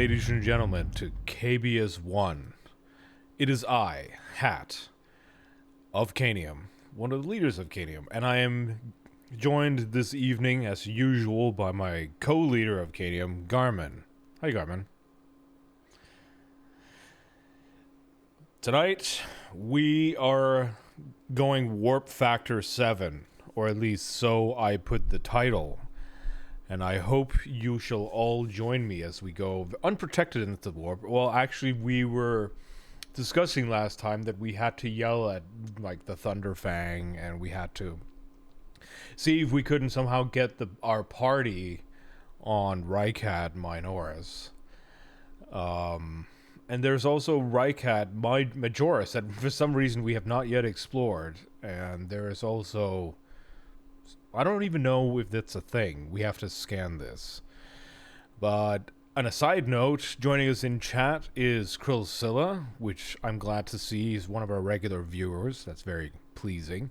ladies and gentlemen, to KBS 1. It is I, Hat, of Canium, one of the leaders of Canium, and I am joined this evening, as usual, by my co-leader of Canium, Garmin. Hi, Garmin. Tonight, we are going Warp Factor 7, or at least so I put the title. And I hope you shall all join me as we go unprotected into the warp. Well, actually, we were discussing last time that we had to yell at, like, the Thunderfang, and we had to see if we couldn't somehow get our party on Rycat Minoris. And there's also Rycat Majoris that for some reason we have not yet explored. And there is also... I don't even know if that's a thing. We have to scan this. But on a side note, joining us in chat is Krillzilla, which I'm glad to see. He's one of our regular viewers. That's very pleasing.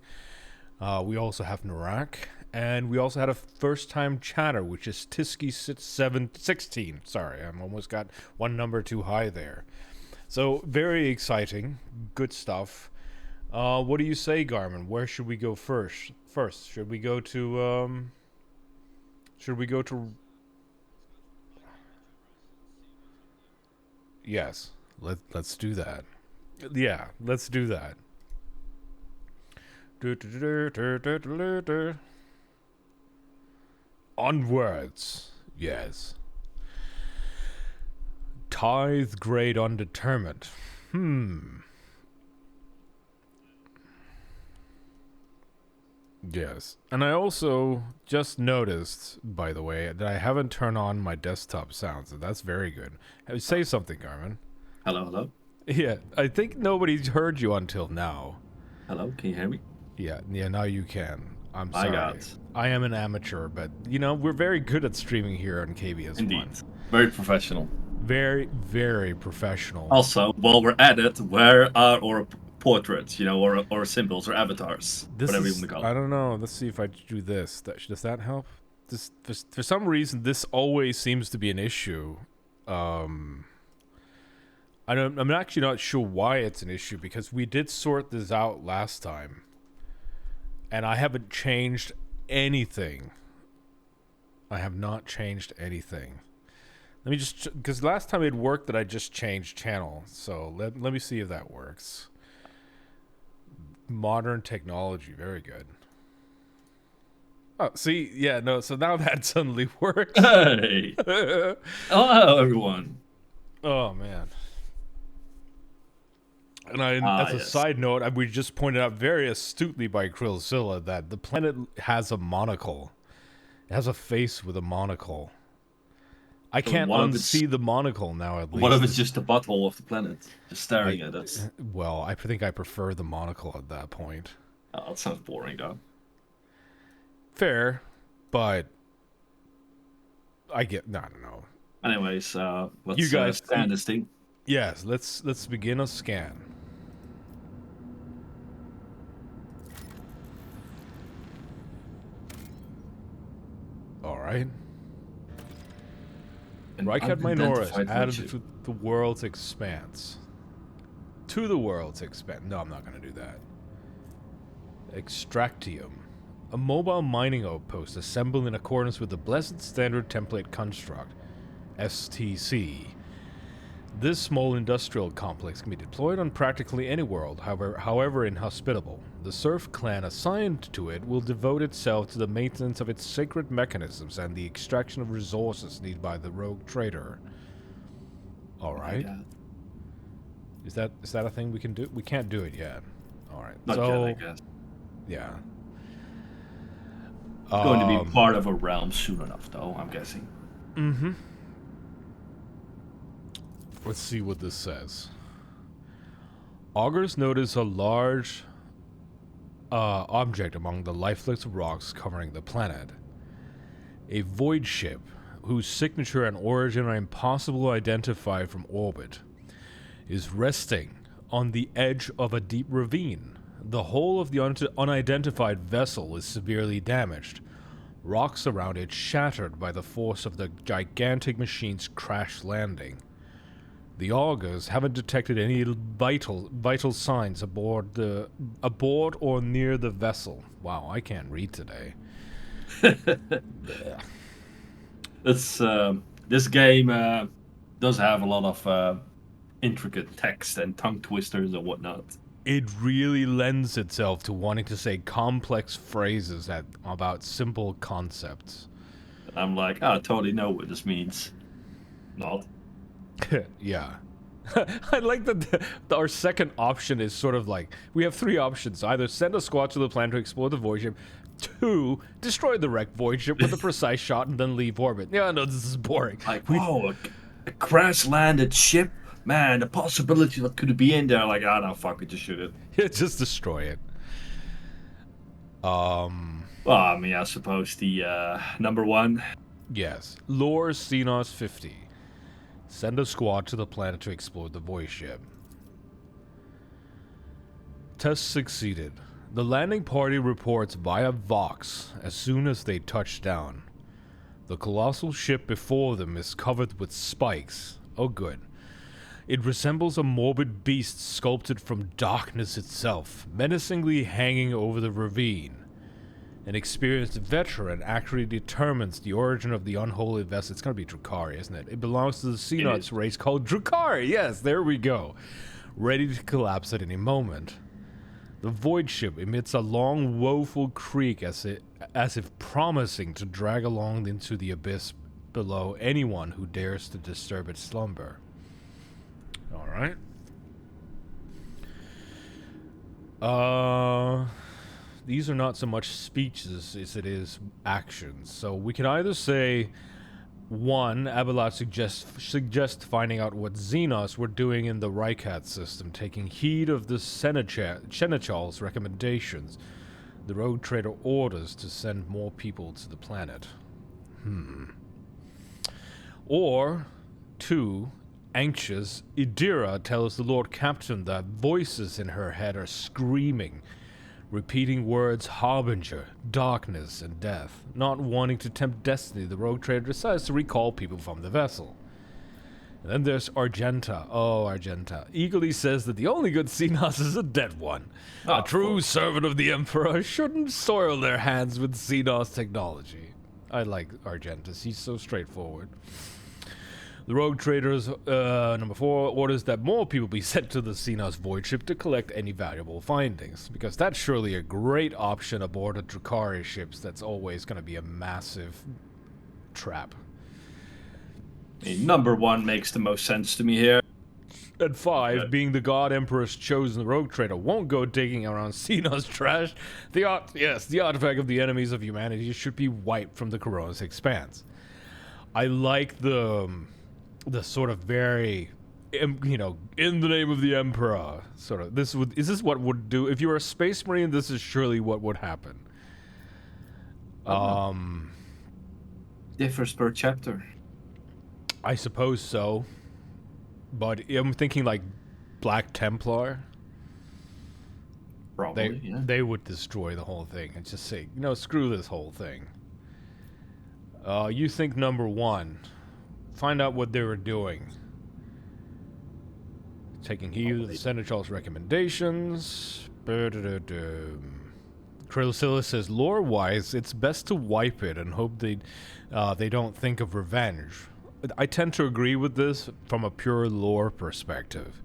We also have Narak. And we also had a first-time chatter, which is Tisky716. Sorry, I almost got one number too high there. So, very exciting. Good stuff. What do you say, Garmin? Where should we go first? Should we go to, Yes, let's do that. Yeah, let's do that. Onwards. Yes. Tithe grade undetermined. Yes. And I also just noticed, by the way, that I haven't turned on my desktop sounds, and that's very good. Say something, Garmin. Hello. Yeah, I think nobody's heard you until now. Hello, can you hear me? Yeah, now you can. I'm sorry. I am an amateur, but, we're very good at streaming here on KBS1. Indeed. Very professional. Very, very professional. Also, while we're at it, where are our portraits, or symbols, or avatars, whatever you want to call it? I don't know. Let's see if I do this. Does that help? This, for some reason, this always seems to be an issue. I'm actually not sure why it's an issue, because we did sort this out last time. And I haven't changed anything. I have not changed anything. Let me just... Because last time it worked that I just changed channel. So let me see if that works. Modern technology. Very good. Oh, see? Yeah, no. So now that suddenly works. Hey! Hello, everyone. Oh, man. And as a side note, we just pointed out very astutely by Krillzilla that the planet has a monocle. It has a face with a monocle. I can't unsee the monocle now, at least. What if it's just the butthole of the planet, just staring at us? Well, I think I prefer the monocle at that point. Oh, that sounds boring, though. Fair, but I don't know. Anyways, let's scan this thing. Yes, let's begin a scan. All right. Rycat Minoris added to the world's expanse. To the world's expanse. No, I'm not going to do that. Extractium. A mobile mining outpost assembled in accordance with the Blessed Standard Template Construct, STC. This small industrial complex can be deployed on practically any world, however inhospitable. The Surf clan assigned to it will devote itself to the maintenance of its sacred mechanisms and the extraction of resources needed by the rogue trader. Alright. Is that a thing we can do? We can't do it yet. Alright. Not yet, I guess. Yeah. It's going to be part of a realm soon enough, though, I'm guessing. Mm-hmm. Let's see what this says. Augurs notice a large object among the lifeless rocks covering the planet. A void ship, whose signature and origin are impossible to identify from orbit, is resting on the edge of a deep ravine. The hull of the unidentified vessel is severely damaged. Rocks around it shattered by the force of the gigantic machine's crash landing. The augurs haven't detected any vital signs aboard or near the vessel. Wow, I can't read today. It's this game does have a lot of intricate text and tongue twisters and whatnot. It really lends itself to wanting to say complex phrases about simple concepts. I'm like, I totally know what this means. Not. Yeah. I like that our second option is sort of like, we have three options. Either send a squad to the planet to explore the void ship. 2, destroy the wrecked void ship with a precise shot and then leave orbit. Yeah, no, this is boring. Like, whoa, a crash-landed ship? Man, the possibility that could be in there, like, no, fuck it, just shoot it. Yeah, just destroy it. Well, I mean, I suppose the number 1. Yes. Lure Xenos 50. Send a squad to the planet to explore the void ship. Test succeeded. The landing party reports via Vox as soon as they touch down. The colossal ship before them is covered with spikes. Oh, good. It resembles a morbid beast sculpted from darkness itself, menacingly hanging over the ravine. An experienced veteran actually determines the origin of the unholy vessel. It's going to be Drukhari, isn't it? It belongs to the Xenots race called Drukhari. Yes, there we go. Ready to collapse at any moment. The void ship emits a long, woeful creak as if promising to drag along into the abyss below anyone who dares to disturb its slumber. All right. These are not so much speeches as it is actions. So we can either say, 1, Abelard suggests finding out what Xenos were doing in the Rykat system, taking heed of the Seneschal's recommendations. The Rogue Trader orders to send more people to the planet. Or, 2, anxious, Idira tells the Lord Captain that voices in her head are screaming, repeating words harbinger, darkness, and death. Not wanting to tempt destiny, the Rogue Trader decides to recall people from the vessel. And then there's Argenta. Oh, Argenta. Eagerly says that the only good Xenos is a dead one. A true servant of the Emperor shouldn't soil their hands with Xenos technology. I like Argenta. He's so straightforward. The Rogue Traders, number 4, orders that more people be sent to the Xenos void ship to collect any valuable findings, because that's surely a great option aboard a Drukhari ships. That's always going to be a massive trap. I mean, number 1 makes the most sense to me here. And 5, being the God Emperor's chosen Rogue Trader, won't go digging around Xenos trash. The artifact of the enemies of humanity should be wiped from the Corona's expanse. I like the sort of very, in the name of the Emperor, sort of. Is this what would do? If you were a Space Marine, this is surely what would happen. Differs per chapter. I suppose so. But I'm thinking like Black Templar. Probably, they would destroy the whole thing and just say, screw this whole thing. You think number 1. Find out what they were doing. Taking heed of the Seneschal's recommendations. Krillsilla says, lore-wise, it's best to wipe it and hope they don't think of revenge. I tend to agree with this from a pure lore perspective.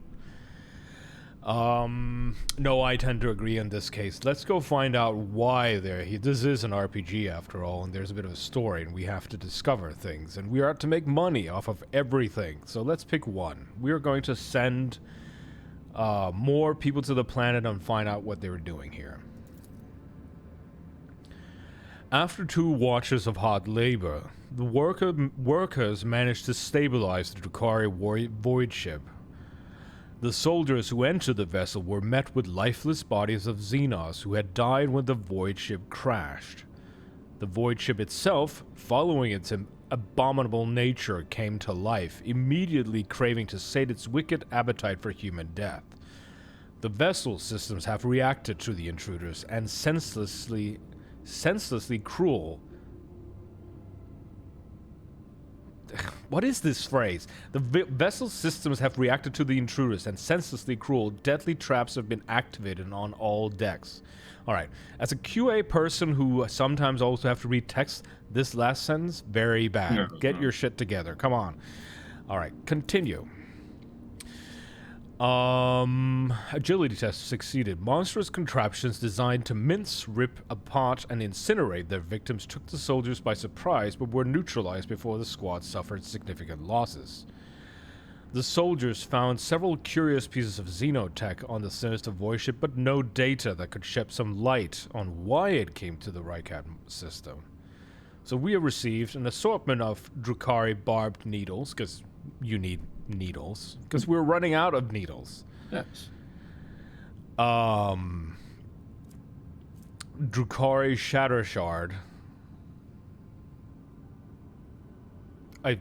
No, I tend to agree in this case. Let's go find out why this is an RPG after all, and there's a bit of a story, and we have to discover things, and we are to make money off of everything. So let's pick 1. We are going to send more people to the planet and find out what they were doing here. After 2 watches of hard labor, the workers managed to stabilize the Drukhari void ship. The soldiers who entered the vessel were met with lifeless bodies of Xenos who had died when the void ship crashed. The void ship itself, following its abominable nature, came to life, immediately craving to sate its wicked appetite for human death. The vessel systems have reacted to the intruders and senselessly cruel What is this phrase? The vessel's systems have reacted to the intruders, and senselessly cruel, deadly traps have been activated on all decks. Alright, as a QA person who sometimes also have to read text, this last sentence, very bad. Get your shit together. Come on. Alright, continue. Agility test succeeded. Monstrous contraptions designed to mince, rip apart, and incinerate their victims took the soldiers by surprise, but were neutralized before the squad suffered significant losses. The soldiers found several curious pieces of xenotech on the sinister void ship, but no data that could shed some light on why it came to the Rycat system. So we have received an assortment of Drukhari barbed needles, because you need needles, because we're running out of needles. Yes. Drukhari shatter shard.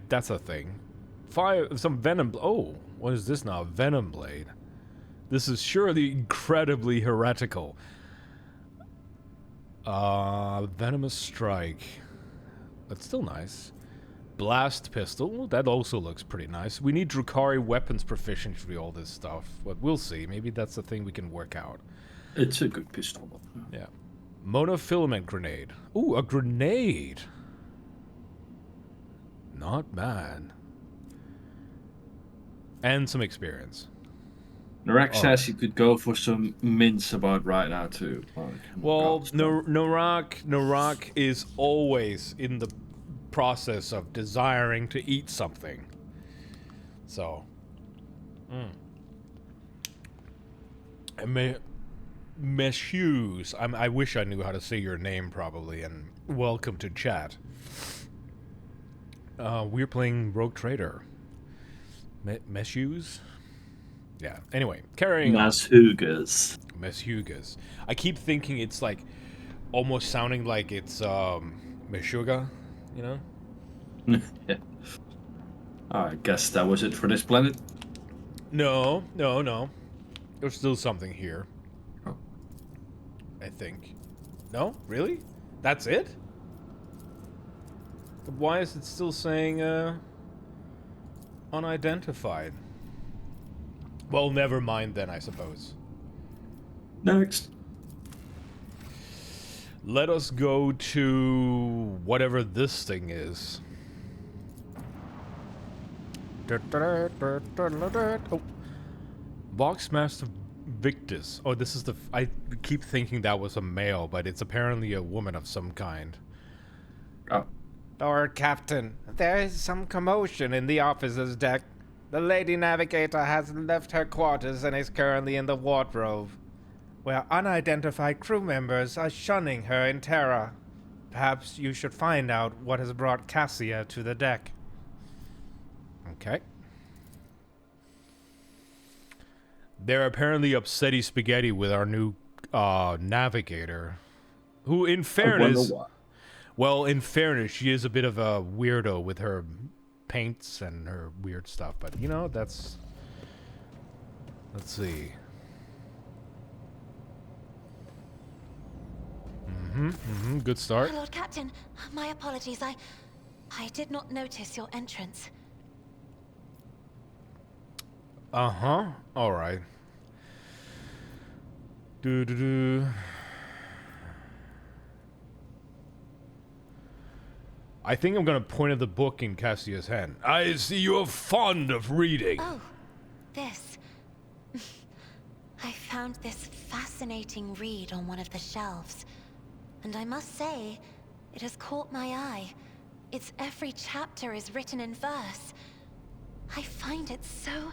That's a thing. Some venom. Oh, what is this now? Venom blade. This is surely incredibly heretical. Venomous strike. That's still nice. Blast pistol. That also looks pretty nice. We need Drukhari weapons proficiency for all this stuff, but we'll see. Maybe that's the thing we can work out. It's a good pistol. Yeah. Monofilament grenade. Ooh, a grenade. Not bad. And some experience. Narek says you could go for some mints about right now too. Well, Narak is always in the process of desiring to eat something. So. Meshues. I wish I knew how to say your name properly, and welcome to chat. We're playing Rogue Trader. Meshues? Yeah. Anyway, carrying on. Meshugas. I keep thinking it's like almost sounding like it's Meshuga, you know? Yeah. I guess that was it for this planet. No. There's still something here. Oh. I think. No? Really? That's it? But why is it still saying unidentified? Well, never mind then, I suppose. Next. Let us go to whatever this thing is. Oh. Boxmaster Victus. Oh, this is the... I keep thinking that was a male, but it's apparently a woman of some kind. Oh. Lord Captain, there is some commotion in the officer's deck. The Lady Navigator has left her quarters and is currently in the wardrobe, where unidentified crew members are shunning her in terror. Perhaps you should find out what has brought Cassia to the deck. Okay. They're apparently upsetty spaghetti with our new navigator, who, in fairness... Well, in fairness, she is a bit of a weirdo with her paints and her weird stuff, but, you know, that's... Let's see. Good start. Lord Captain, my apologies. I did not notice your entrance. Alright. I think I'm gonna point at the book in Cassia's hand. I see you are fond of reading. Oh, this. I found this fascinating read on one of the shelves. And I must say, it has caught my eye. Its every chapter is written in verse. I find it so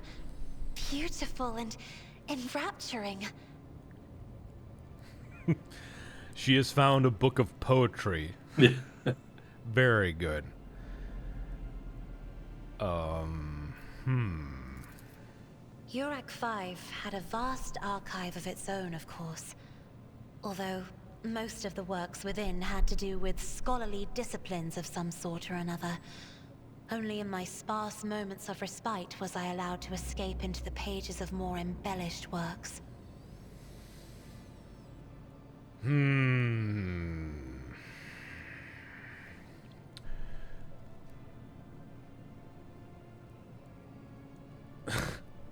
beautiful and enrapturing. She has found a book of poetry. Very good. Urak 5 had a vast archive of its own, of course. Although most of the works within had to do with scholarly disciplines of some sort or another. Only in my sparse moments of respite was I allowed to escape into the pages of more embellished works.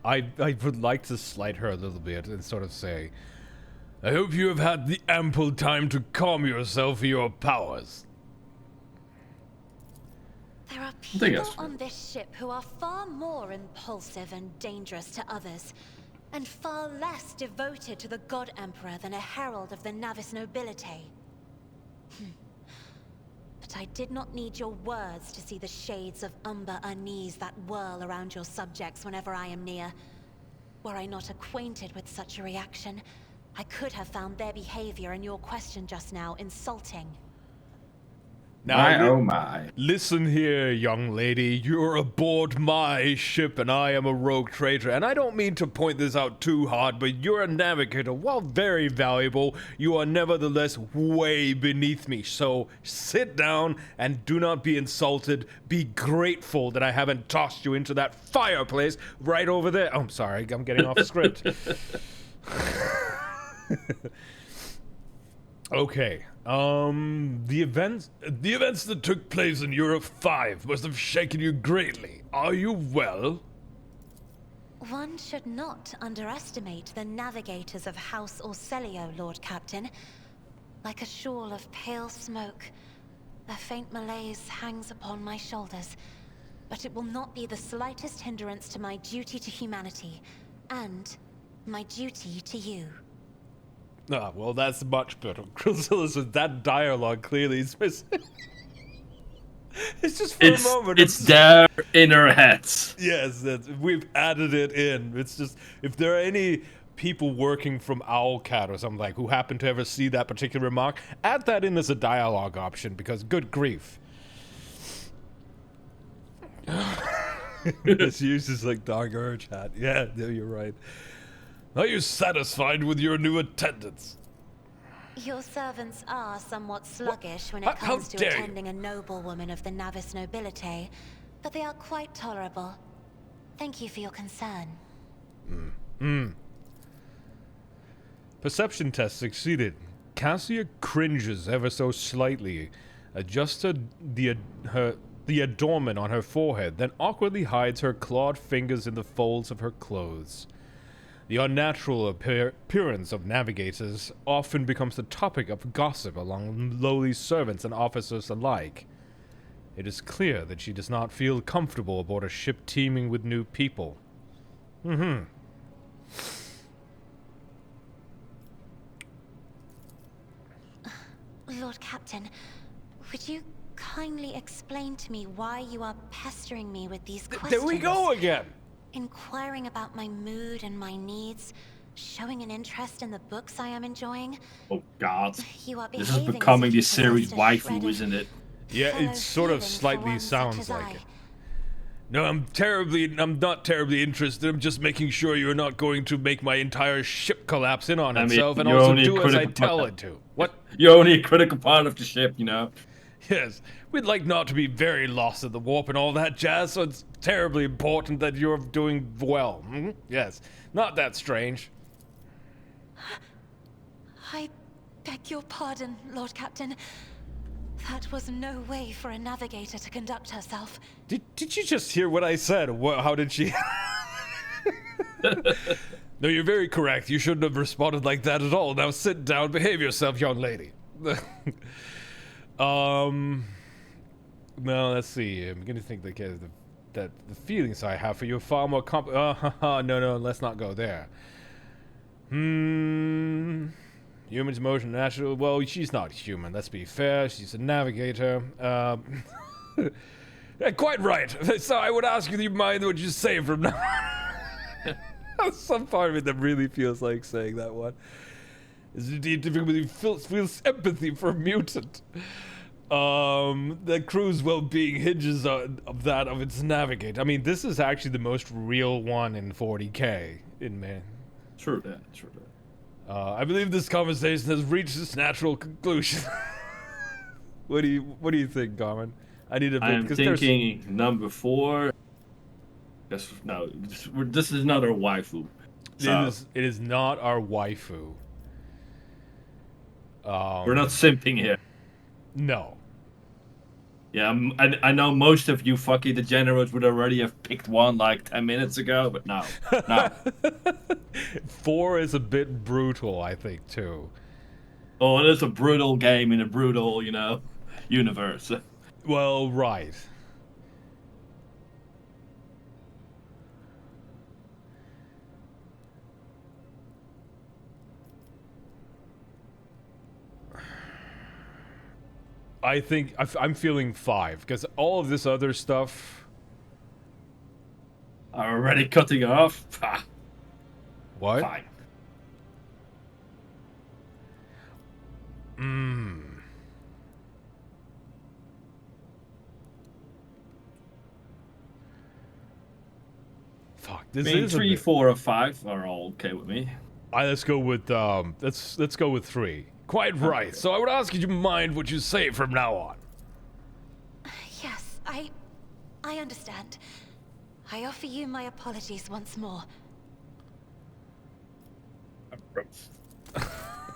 I would like to slight her a little bit and sort of say, I hope you have had the ample time to calm yourself for your powers. There are think people that's on this ship who are far more impulsive and dangerous to others, and far less devoted to the God Emperor than a herald of the Navis nobility. But I did not need your words to see the shades of umber unease that whirl around your subjects whenever I am near. Were I not acquainted with such a reaction, I could have found their behavior in your question just now insulting. My, oh my. Listen here, young lady. You're aboard my ship and I am a rogue traitor. And I don't mean to point this out too hard, but you're a navigator. While very valuable, you are nevertheless way beneath me. So sit down and do not be insulted. Be grateful that I haven't tossed you into that fireplace right over there. Oh, I'm sorry. I'm getting off the script. Okay. The events that took place in Europe 5 must have shaken you greatly. Are you well? One should not underestimate the navigators of House Orselio, Lord Captain. Like a shawl of pale smoke, a faint malaise hangs upon my shoulders. But it will not be the slightest hindrance to my duty to humanity, and my duty to you. Ah, well, that's much better. Chrysalis, that dialogue clearly is missing. It's just for a moment. It's there in our heads. Yes, we've added it in. It's just, if there are any people working from Owlcat or something like who happen to ever see that particular remark, add that in as a dialogue option, because good grief. It's used as like dog or chat. Yeah, no, you're right. Are you satisfied with your new attendants? Your servants are somewhat sluggish when How it comes to dare you. attending a noblewoman of the Navis nobility, but they are quite tolerable. Thank you for your concern. Perception test succeeded. Cassia cringes ever so slightly, adjusted the adornment on her forehead, then awkwardly hides her clawed fingers in the folds of her clothes. The unnatural appearance of navigators often becomes the topic of gossip among lowly servants and officers alike. It is clear that she does not feel comfortable aboard a ship teeming with new people. Lord Captain, would you kindly explain to me why you are pestering me with these questions? There we go again! Inquiring about my mood and my needs, showing an interest in the books I am enjoying. Oh God. You are This is behaving becoming as the if you series possessed a shred waifu, of isn't it? Yeah, fellow it sort of feeling for slightly one such sounds as like I. it. No, I'm not terribly interested. I'm just making sure you're not going to make my entire ship collapse in on I mean, itself and you're also only do as I critical tell part- it to. What? You're only a critical part of the ship, you know? Yes, we'd like not to be very lost in the warp and all that jazz, so it's terribly important that you're doing well. Hmm? Yes, not that strange. I beg your pardon, Lord Captain. That was no way for a navigator to conduct herself. Did you just hear what I said? How did she... No, you're very correct. You shouldn't have responded like that at all. Now sit down, behave yourself, young lady. No, let's see. I'm gonna think that the feelings I have for you are far more no, let's not go there. Humans, emotion, natural. Well, she's not human. Let's be fair. She's a navigator. Yeah, quite right. So I would ask you, do you mind what you say from now? Some part of it that really feels like saying that one. It's indeed difficult to feel empathy for a mutant. The crew's well-being hinges on that of its navigator. I mean, this is actually the most real one in 40K in man. True that. I believe this conversation has reached its natural conclusion. What do you think, Garmin? I need a bit. I am thinking number 4. This is another waifu. So, it is not our waifu. we're not simping here. No. Yeah, I know most of you fucking degenerates would already have picked one like 10 minutes ago, but no. No. 4 is a bit brutal, I think, too. Oh, it is a brutal game in a brutal, universe. Well, right. I think I'm feeling 5 because all of this other stuff. I'm already cutting off. What? Fine. Fuck. I This mean, is 3, 4, or 5 are all okay with me. Let's go with let's go with 3. Quite right. Okay. So I would ask you to mind what you say from now on. Yes, I understand. I offer you my apologies once more.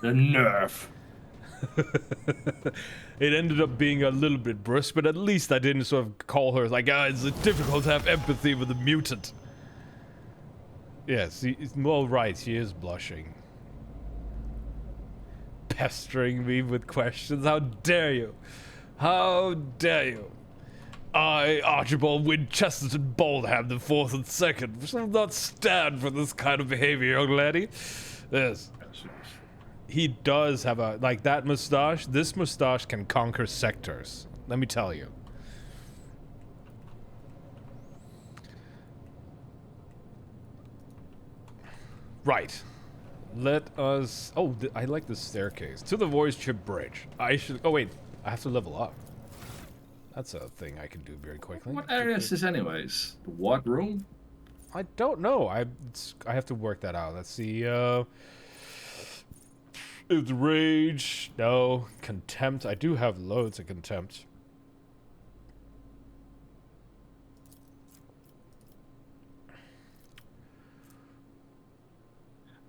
The nerve. It ended up being a little bit brusque, but at least I didn't sort of call her like, it's difficult to have empathy with a mutant. Yes, well, right, she is blushing. Pestering me with questions, how dare you? How dare you? I, Archibald Winchesterton Baldham the 4th and 2nd, shall not stand for this kind of behavior, young lady. Yes. He does have like that mustache. This mustache can conquer sectors. Let me tell you. Right. Let us... Oh, I like this staircase. To the voice chip bridge. I should... Oh, wait. I have to level up. That's a thing I can do very quickly. What area is this anyways? The what room? I don't know. I have to work that out. Let's see. It's rage. No. Contempt. I do have loads of contempt.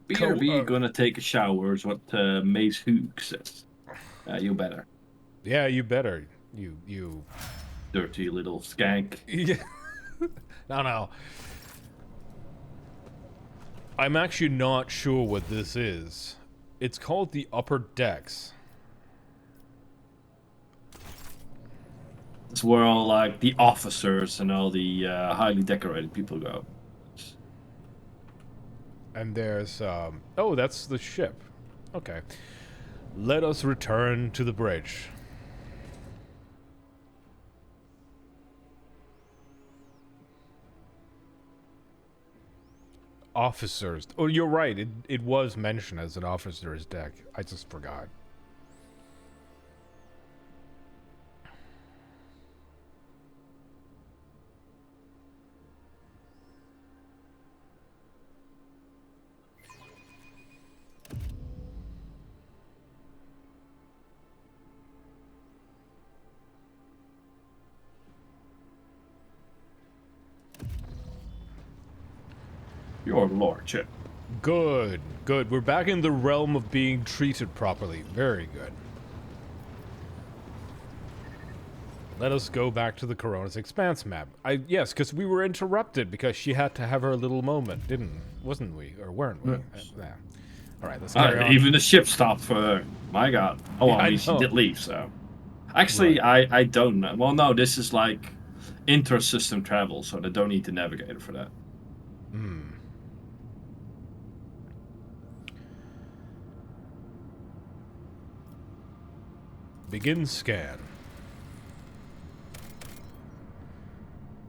BRB gonna take a shower is what Mace Hook says. You better. Yeah, you better. You dirty little skank. Yeah. No. I'm actually not sure what this is. It's called the upper decks. It's where all like the officers and all the highly decorated people go. And there's oh, that's the ship. Okay. Let us return to the bridge. Officers. Oh, you're right. It was mentioned as an officer's deck. I just forgot. Your lordship. Good. We're back in the realm of being treated properly. Very good. Let us go back to the Corona's Expanse map. Yes, because we were interrupted because she had to have her little moment, wasn't we? Or weren't we? Yeah. All right, let's carry on. Even the ship stopped for her. My God. Oh, well, Yeah, I mean, she did leave, so. Actually, right. I don't know. Well, no, this is like inter-system travel, so they don't need the navigator for that. Begin scan.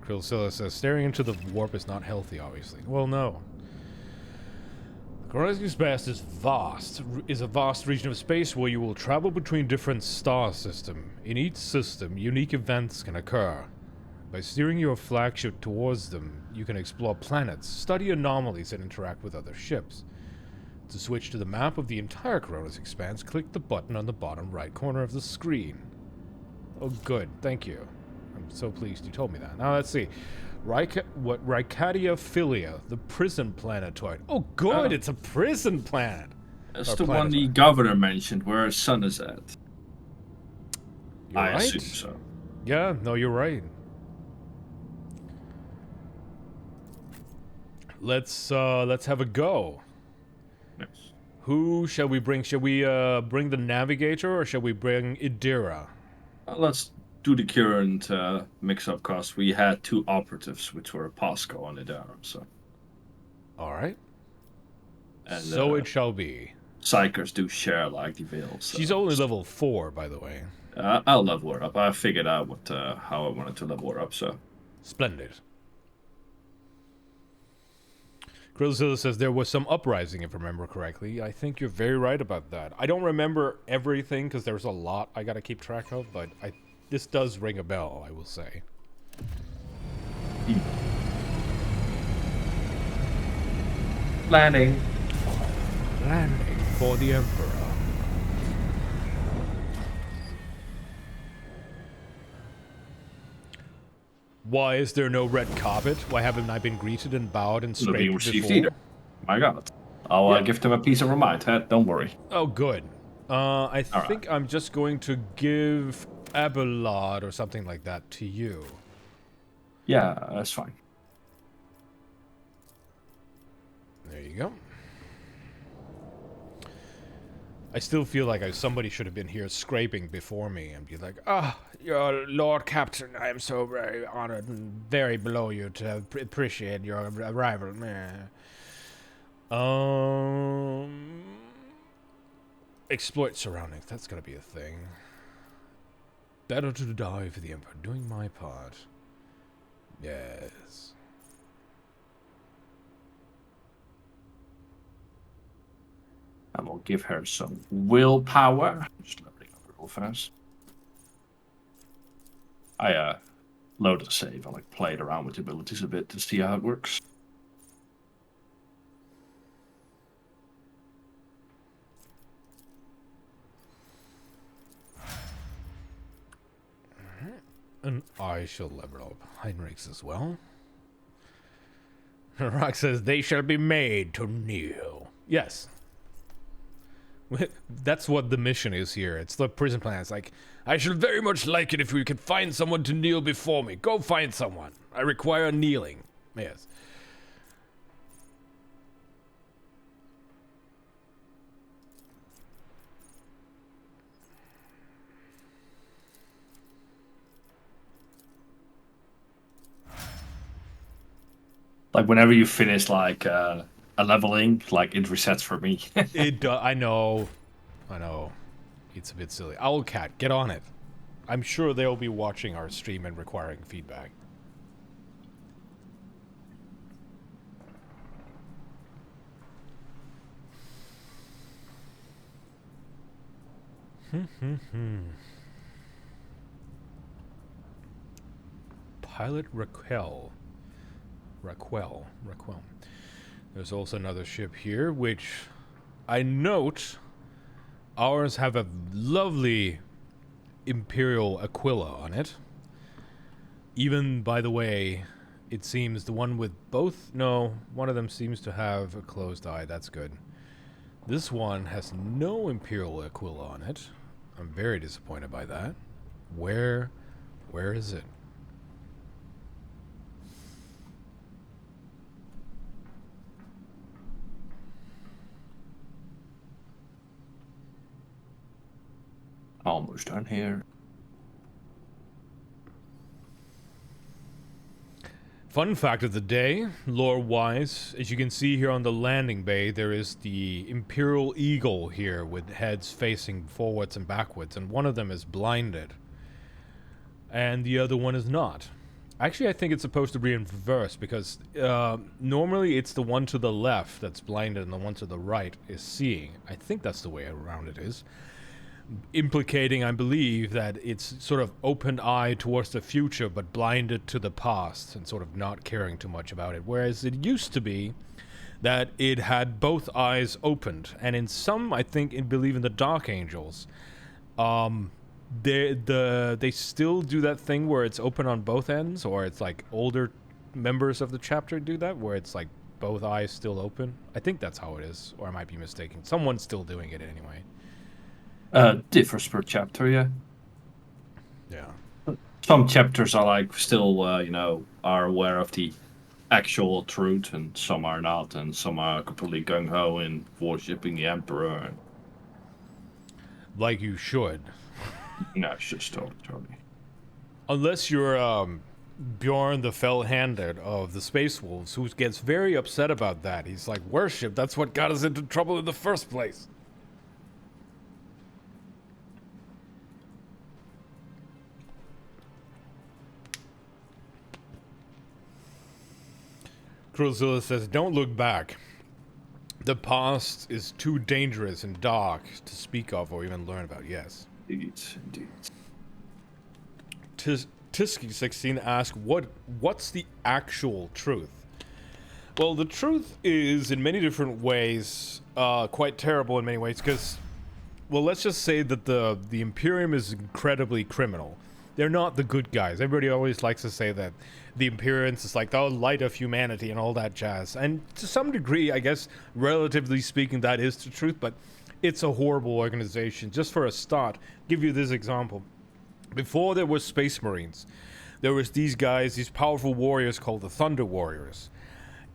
Krillzilla says, staring into the warp is not healthy, obviously. Well, no. The Corona's Expanse is a vast region of space where you will travel between different star systems. In each system, unique events can occur. By steering your flagship towards them, you can explore planets, study anomalies, and interact with other ships. To switch to the map of the entire Corona's Expanse, click the button on the bottom right corner of the screen. Oh, good. Thank you. I'm so pleased you told me that. Now, let's see. Rycadia Philia, the prison planetoid. Oh, good. It's a prison planet. That's the one the governor mentioned where her son is at. You're I right. assume so. Yeah, no, you're right. Let's have a go. Yes. Who shall we bring? Shall we bring the navigator or shall we bring Idira? Let's do the current mix-up cost. We had 2 operatives, which were Pasco and Idara, so. All right. And So it shall be. Psychers do share like the veils. So. She's only level 4, by the way. I'll level her up. I figured out what how I wanted to level her up, so. Splendid. Grillzilla says there was some uprising, if I remember correctly. I think you're very right about that. I don't remember everything because there's a lot I gotta keep track of, but this does ring a bell, I will say. Landing. Landing for the Emperor. Why is there no red carpet? Why haven't I been greeted and bowed and Not being scraped received before? either. My God. I'll give them a piece of remind. Don't worry. Oh, good. I All think I'm just going to give Abelard or something like that to you. Yeah, that's fine. There you go. I still feel like somebody should have been here scraping before me and be like, your Lord Captain, I am so very honored and very below you to appreciate your arrival. Exploit surroundings, that's gonna be a thing. Better to die for the Emperor, doing my part. Yes. And we'll give her some willpower. Just leveling up real fast. I loaded a save. I played around with the abilities a bit to see how it works. And I shall level up Heinrichs as well. Rock says they shall be made to kneel. Yes. That's what the mission is here. It's the prison plan. It's like, I should very much like it if we could find someone to kneel before me. Go find someone. I require kneeling. Yes. Whenever you finish a leveling, it resets for me. It does. I know. It's a bit silly. Owlcat, get on it. I'm sure they'll be watching our stream and requiring feedback. Pilot Raquel. There's also another ship here, which I note ours have a lovely Imperial Aquila on it. Even, by the way, it seems the one with both... No, one of them seems to have a closed eye. That's good. This one has no Imperial Aquila on it. I'm very disappointed by that. Where is it? Almost done here. Fun fact of the day, lore-wise, as you can see here on the landing bay, there is the Imperial Eagle here with heads facing forwards and backwards, and one of them is blinded, and the other one is not. Actually, I think it's supposed to be in reverse, because normally it's the one to the left that's blinded and the one to the right is seeing. I think that's the way around it is. Implicating, I believe, that it's sort of open eye towards the future but blinded to the past and sort of not caring too much about it. Whereas it used to be that it had both eyes opened. And in some, I think, believe in the Dark Angels, they still do that thing where it's open on both ends, or it's like older members of the chapter do that, where it's like both eyes still open. I think that's how it is, or I might be mistaken. Someone's still doing it anyway. Differs per chapter, yeah. Yeah. some chapters are like still, are aware of the actual truth, and some are not, and some are completely gung ho in worshipping the emperor. Like you should. No, it's just totally. Unless you're Bjorn the Fell-Handed of the Space Wolves, who gets very upset about that. He's like, worship, that's what got us into trouble in the first place. Cruzilla says, don't look back. The past is too dangerous and dark to speak of or even learn about, yes. Indeed. Tisky16 asks, what's the actual truth? Well, the truth is, in many different ways, quite terrible in many ways, because, well, let's just say that the Imperium is incredibly criminal. They're not the good guys. Everybody always likes to say that the Imperiums is like the light of humanity and all that jazz. And to some degree, I guess, relatively speaking, that is the truth, but it's a horrible organization. Just for a start, give you this example. Before there was Space Marines, there was these guys, these powerful warriors called the Thunder Warriors.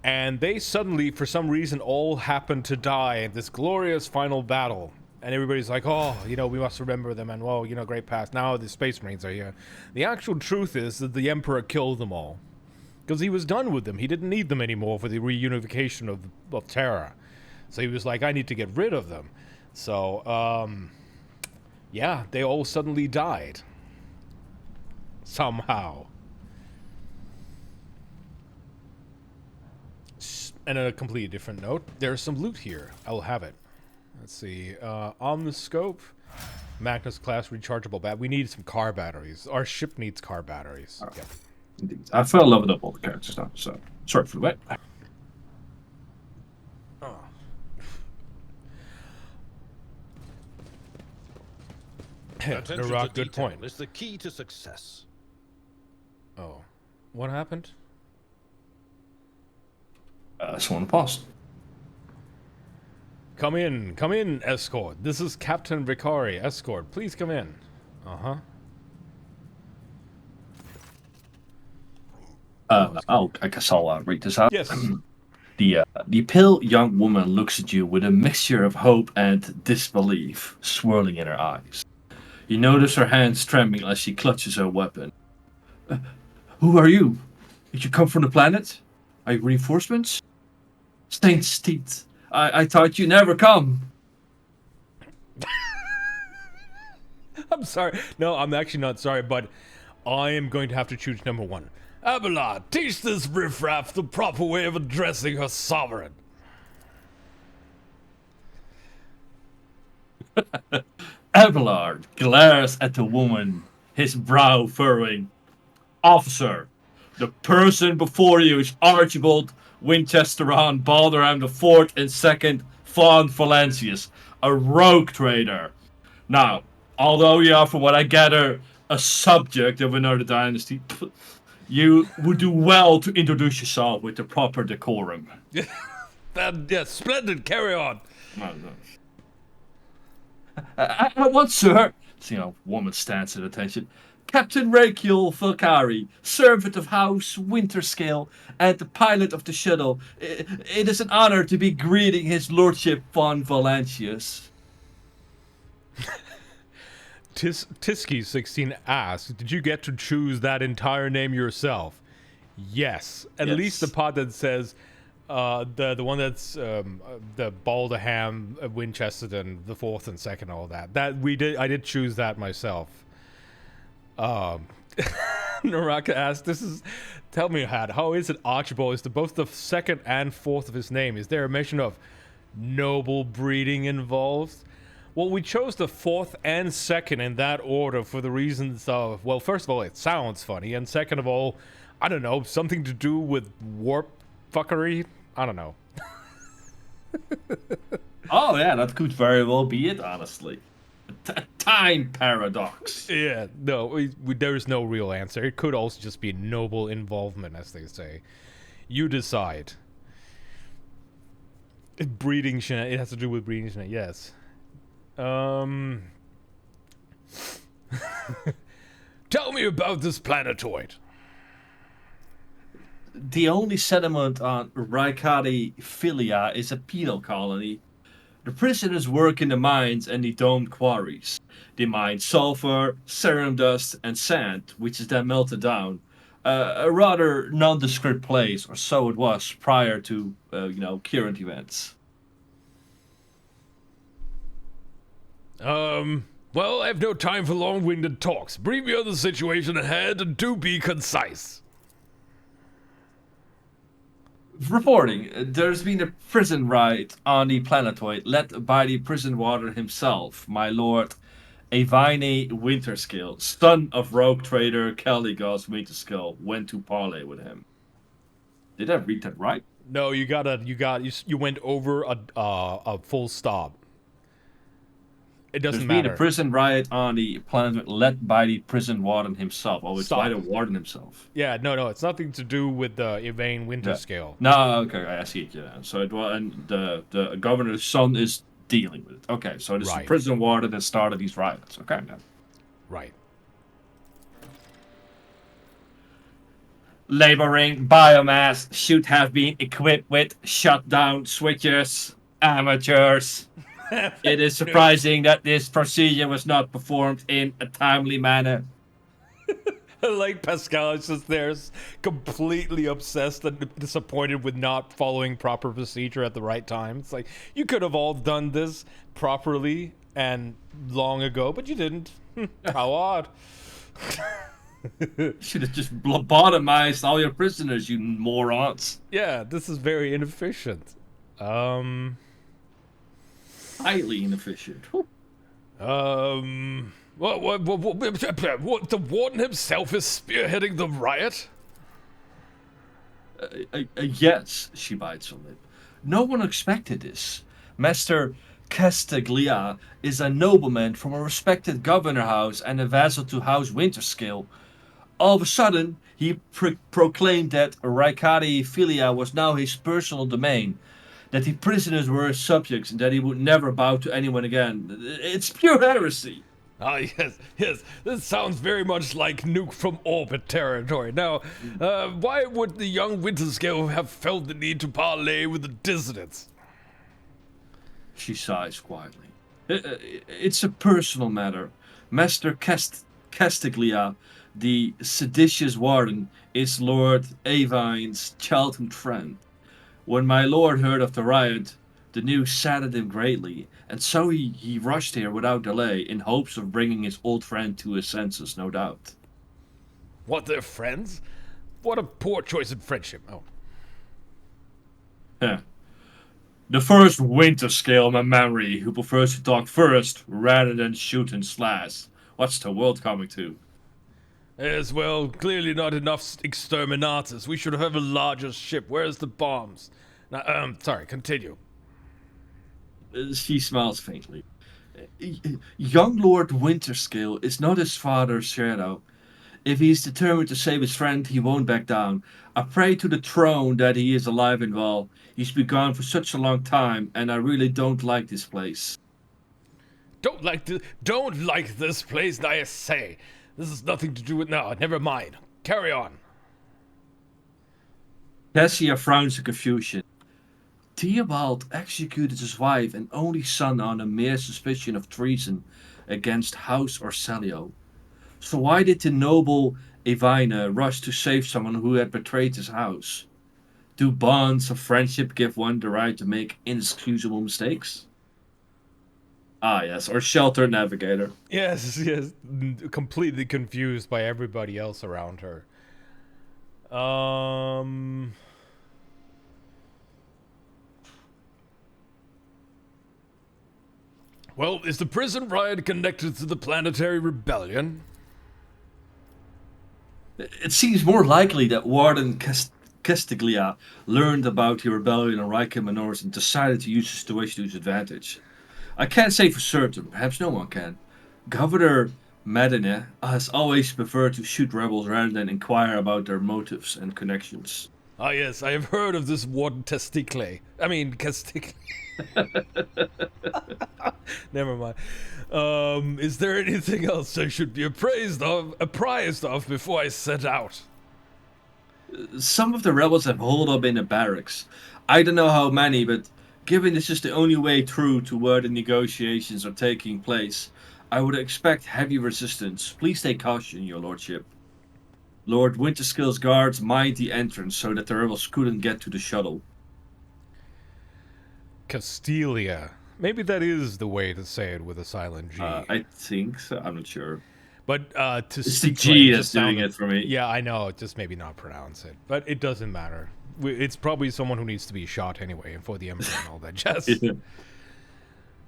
And they suddenly, for some reason, all happened to die in this glorious final battle. And everybody's like, oh, we must remember them, and, well, great past. Now the Space Marines are here. The actual truth is that the Emperor killed them all. Because he was done with them. He didn't need them anymore for the reunification of Terra. So he was like, I need to get rid of them. So, yeah, they all suddenly died. Somehow. And on a completely different note, there's some loot here. I'll have it. Let's see. Omniscope. Magnus class rechargeable bat. We need some car batteries. Our ship needs car batteries. Oh, yep. Indeed. I fell leveled up all the characters now, so sorry for the wait. Oh. Narak, good point. It's the key to success. Oh. What happened? Someone paused. Come in, escort. This is Captain Vicari, escort. Please come in. Uh-huh. I guess I'll read this out. Yes. The pale young woman looks at you with a mixture of hope and disbelief swirling in her eyes. You notice her hands trembling as she clutches her weapon. Who are you? Did you come from the planet? Are you reinforcements? Saint's teeth. I thought you never come. I'm sorry. No, I'm actually not sorry, but I am going to have to choose number one. Abelard, teach this riffraff the proper way of addressing her sovereign. Abelard glares at the woman, his brow furrowing. Officer, the person before you is Archibald Winchesteron Balderham the Fourth and Second von Valancius, a rogue trader. Now, although you are, from what I gather, a subject of another dynasty, you would do well to introduce yourself with the proper decorum. Yes, splendid. Carry on. I want, sir. Woman stands at attention. Captain Rakiel Falcari, servant of House Winterscale and the pilot of the shuttle. It is an honor to be greeting His Lordship von Valancius. Tisky16 asks, did you get to choose that entire name yourself? Yes. At least the part that says the one that's the Balderham, Winchester, the Fourth and Second, all that. I did choose that myself. Naraka asked, tell me, how is it Archibald is both the second and fourth of his name? Is there a mention of noble breeding involved? Well, we chose the fourth and second in that order for the reasons of, well, first of all, it sounds funny, and second of all, I don't know, something to do with warp fuckery? I don't know. Oh, yeah, that could very well be it, honestly. Time paradox. Yeah, no, there is no real answer. It could also just be noble involvement, as they say. You decide. Breeding it has to do with breeding Tell me about this planetoid. The only settlement on Raikadi Philia is a penal colony. The prisoners work in the mines and the domed quarries. They mine sulfur, serum dust, and sand, which is then melted down. A rather nondescript place, or so it was prior to, current events. Well, I have no time for long-winded talks. Brief me on the situation ahead and do be concise. Reporting, there's been a prison riot on the planetoid led by the prison warder himself, my lord Avine Winterscale, son of rogue trader Caligos Winterscale, went to parley with him. Did I read that right? No, you went over a full stop. It doesn't There's matter. been a prison riot on the planet led by the prison warden himself. Oh, it's Stop. by the warden himself. Yeah, no, it's nothing to do with the Yvain Winterscale. No, okay, I see it. Yeah, so it was, and the governor's son is dealing with it. Okay, so this is the Right. prison warden that started these riots. Okay, now. Right. Laboring biomass should have been equipped with shutdown switches. Amateurs. It is surprising that this procedure was not performed in a timely manner. Like Pascal is just there, completely obsessed and disappointed with not following proper procedure at the right time. It's like, you could have all done this properly and long ago, but you didn't. How odd. Should have just lobotomized all your prisoners, you morons. Yeah, this is very inefficient. Highly inefficient. What, the warden himself is spearheading the riot? Yes, she bites her lip. No one expected this. Master Castaglia is a nobleman from a respected governor house and a vassal to House Winterscale. All of a sudden, he proclaimed that Raikadi Philia was now his personal domain, that the prisoners were his subjects, and that he would never bow to anyone again. It's pure heresy. Ah, yes, this sounds very much like Nuke from Orbit territory. Now, why would the young Winterscale have felt the need to parley with the dissidents? She sighs quietly. It's a personal matter. Master Castaglia, the seditious warden, is Lord Avine's childhood friend. When my lord heard of the riot, the news saddened him greatly, and so he rushed here without delay, in hopes of bringing his old friend to his senses, no doubt. What, they're friends? What a poor choice in friendship. Oh. Yeah. The first Winterscale in my memory who prefers to talk first rather than shoot and slash. What's the world coming to? As well, clearly not enough exterminators. We should have a larger ship. Where's the bombs? Now, sorry, continue. She smiles faintly. Young Lord Winterscale is not his father's shadow. If he is determined to save his friend, he won't back down. I pray to the throne that he is alive and well. He's been gone for such a long time, and I really don't like this place. Don't like this place, I say. This has nothing to do with now. Never mind. Carry on. Cassia frowns in confusion. Theobald executed his wife and only son on a mere suspicion of treason against House Orselio. So why did the noble Evina rush to save someone who had betrayed his house? Do bonds of friendship give one the right to make inexcusable mistakes? Ah, yes, or shelter navigator. Yes, completely confused by everybody else around her. Well, is the prison riot connected to the planetary rebellion? It seems more likely that Warden Castiglia learned about the rebellion on Riker Minors and decided to use the situation to his advantage. I can't say for certain, perhaps no one can. Governor Medina has always preferred to shoot rebels rather than inquire about their motives and connections. Ah, yes, I have heard of this Warden Testicle. I mean, Casticle. Never mind. Is there anything else I should be apprised of before I set out? Some of the rebels have holed up in the barracks. I don't know how many, but given this is the only way through to where the negotiations are taking place, I would expect heavy resistance. Please take caution, your lordship. Lord Winterskill's guards mined the entrance so that the rebels couldn't get to the shuttle. Castilia. Maybe that is the way to say it with a silent G. I think so. I'm not sure. But to It's the G that's doing it for me. Yeah, I know. Just maybe not pronounce it. But it doesn't matter. It's probably someone who needs to be shot anyway for the Emperor and all that jazz. Yeah.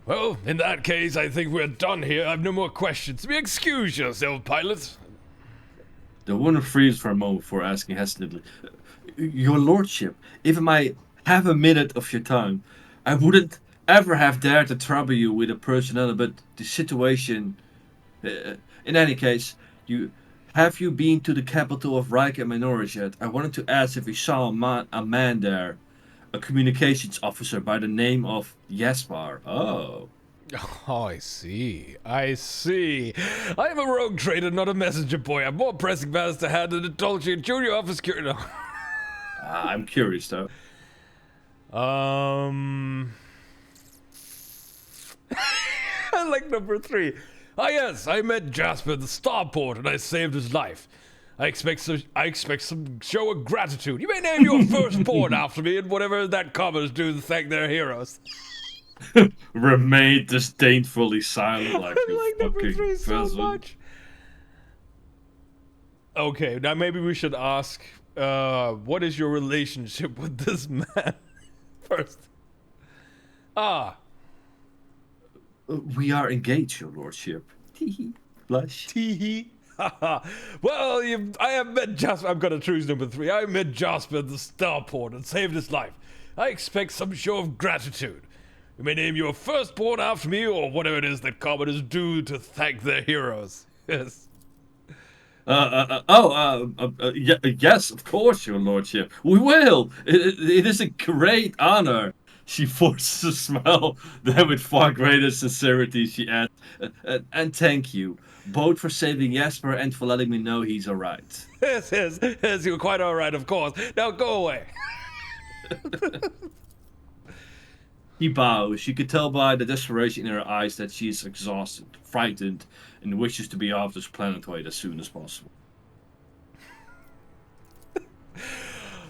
Well, in that case, I think we're done here. I have no more questions. Excuse yourself, pilot. The woman freezes for a moment before asking hesitantly, Your lordship, if I might have a minute of your time, I wouldn't ever have dared to trouble you with a personnel, but the situation... in any case, have you been to the capital of Rijk and Minoris yet? I wanted to ask if you saw a man there, a communications officer by the name of Jaspar. Oh, I see. I am a rogue trader, not a messenger boy. I have more pressing matters to handle than indulge in junior office no. I'm curious though. I like number 3. Ah, yes, I met Jasper at the starport and I saved his life. I expect some show of gratitude. You may name your firstborn after me and whatever that commoners do to thank their heroes. Remain disdainfully silent like I you like number fucking 3 so peasant. much. Okay, now maybe we should ask, what is your relationship with this man first? Ah. We are engaged, your lordship. Teehee. Blush. Teehee. Well, I have met Jasper. I'm gonna choose number 3. I met Jasper at the starport and saved his life. I expect some show of gratitude. You may name your firstborn after me, or whatever it is that commoners do to thank their heroes. Yes. Yes, of course, your lordship. We will. It is a great honor. She forces a smile. Then, with far greater sincerity, she adds, and thank you, both for saving Jasper and for letting me know he's all right. Yes, you're quite all right, of course. Now go away. He bows. You could tell by the desperation in her eyes that she is exhausted, frightened, and wishes to be off this planetoid as soon as possible.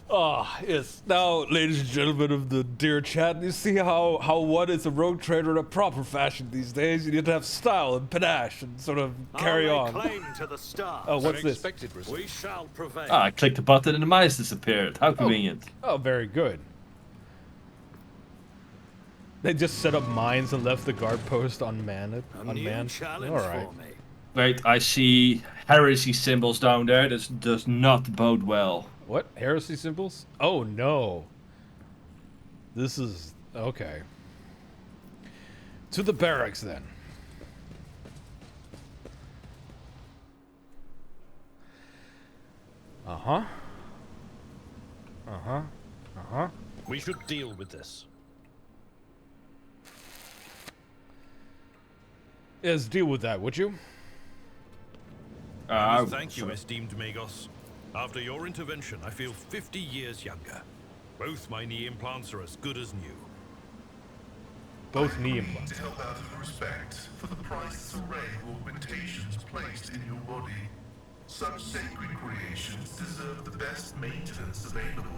Ah, yes. Now, ladies and gentlemen of the dear chat, you see how one is a rogue trader in a proper fashion these days. You need to have style and panache and sort of carry I'll on. lay claim to the stars. Oh, what's this? Unexpected result. We shall prevail. I clicked the button and the mice disappeared. How convenient. Oh, very good. They just set up mines and left the guard post unmanned. A new challenge All right. for me. Wait, I see heresy symbols down there. This does not bode well. What? Heresy symbols? Oh, no. This is... okay. To the barracks, then. Uh-huh. Uh-huh. Uh-huh. We should deal with this. Yes, deal with that, would you? Thank you, esteemed Magos. After your intervention, I feel 50 years younger. Both my knee implants are as good as new. Both knee implants. To help out of respect for the priceless array of augmentations placed in your body. Such sacred creations deserve the best maintenance available.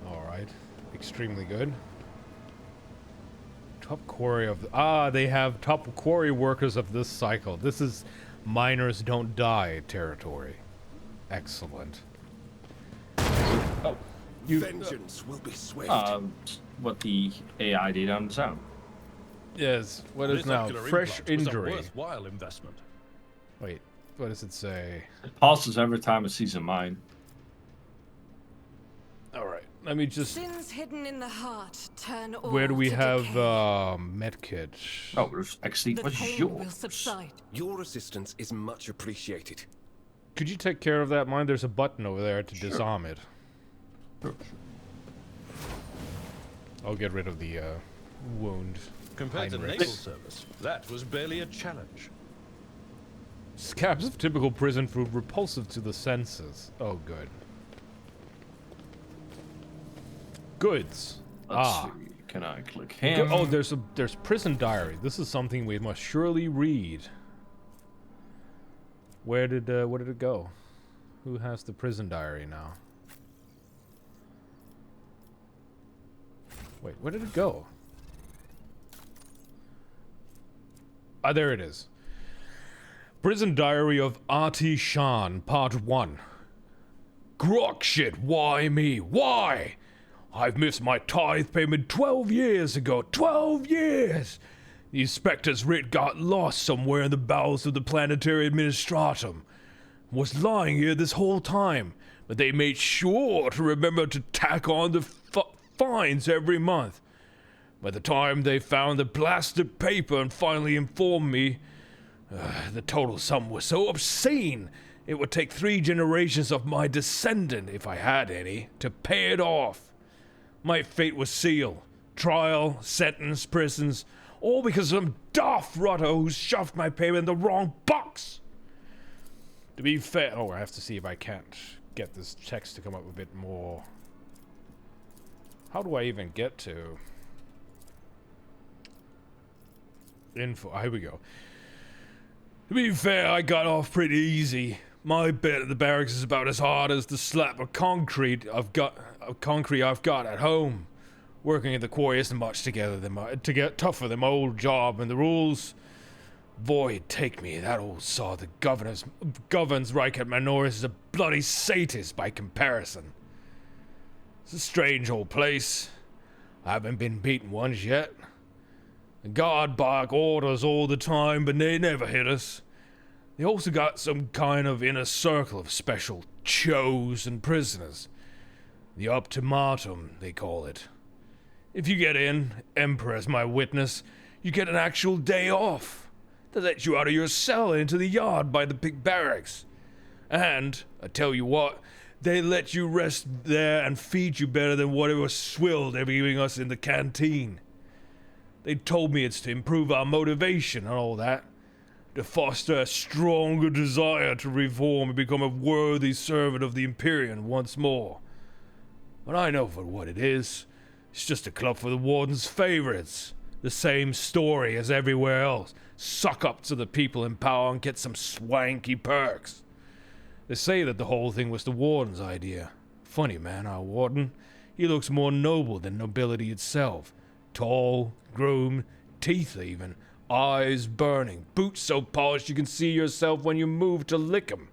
Alright. Extremely good. Top quarry of... ah, they have top quarry workers of this cycle. This is miners don't die territory. Excellent. Oh. Vengeance will be swift. What the AI did on the sound. Yes, what is This now? ocular Fresh implant was injury. a worthwhile investment. Wait, what does it say? It passes every time it sees a mine. Alright, let me just... Sins hidden in the heart turn all where do we to have, decay. medkit? Oh, there's actually The was pain yours. will subside. Your assistance is much appreciated. Could you take care of that? Mind, there's a button over there to Sure. disarm it. Sure. I'll get rid of the wound. Compared to Heinrich. naval service, that was barely a challenge. Scabs of typical prison food repulsive to the senses. Oh, good. Goods. Let's Ah. see. Can I click him? Oh, there's prison diary. This is something we must surely read. Where did it go? Who has the prison diary now? Wait, where did it go? Ah, there it is. Prison Diary of Artie Shan, Part 1. Grok shit, why me? Why? I've missed my tithe payment 12 years ago. 12 years! The inspector's writ got lost somewhere in the bowels of the planetary administratum. Was lying here this whole time, but they made sure to remember to tack on the fines every month. By the time they found the blasted paper and finally informed me, the total sum was so obscene it would take 3 generations of my descendant, if I had any, to pay it off. My fate was sealed. Trial, sentence, prisons, all because of some daft rotter who shoved my payment in the wrong box. To be fair, oh, I have to see if I can't get this text to come up a bit more. How do I even get to info? Here we go. To be fair, I got off pretty easy. My bed at the barracks is about as hard as the slab of concrete I've got at home. Working at the quarry isn't much to get tougher than my old job, and the rules. Void take me, that old saw the governs Reichert Minoris is a bloody sadist by comparison. It's a strange old place. I haven't been beaten once yet. The guard bark orders all the time, but they never hit us. They also got some kind of inner circle of special chosen prisoners. The ultimatum, they call it. If you get in, Emperor's my witness, you get an actual day off. They let you out of your cell into the yard by the big barracks. And, I tell you what, they let you rest there and feed you better than whatever swill they're giving us in the canteen. They told me it's to improve our motivation and all that. To foster a stronger desire to reform and become a worthy servant of the Imperium once more. But I know for what it is. It's just a club for the Warden's favorites. The same story as everywhere else. Suck up to the people in power and get some swanky perks. They say that the whole thing was the Warden's idea. Funny man, our Warden. He looks more noble than nobility itself. Tall, groomed, teeth even, eyes burning, boots so polished you can see yourself when you move to lick 'em.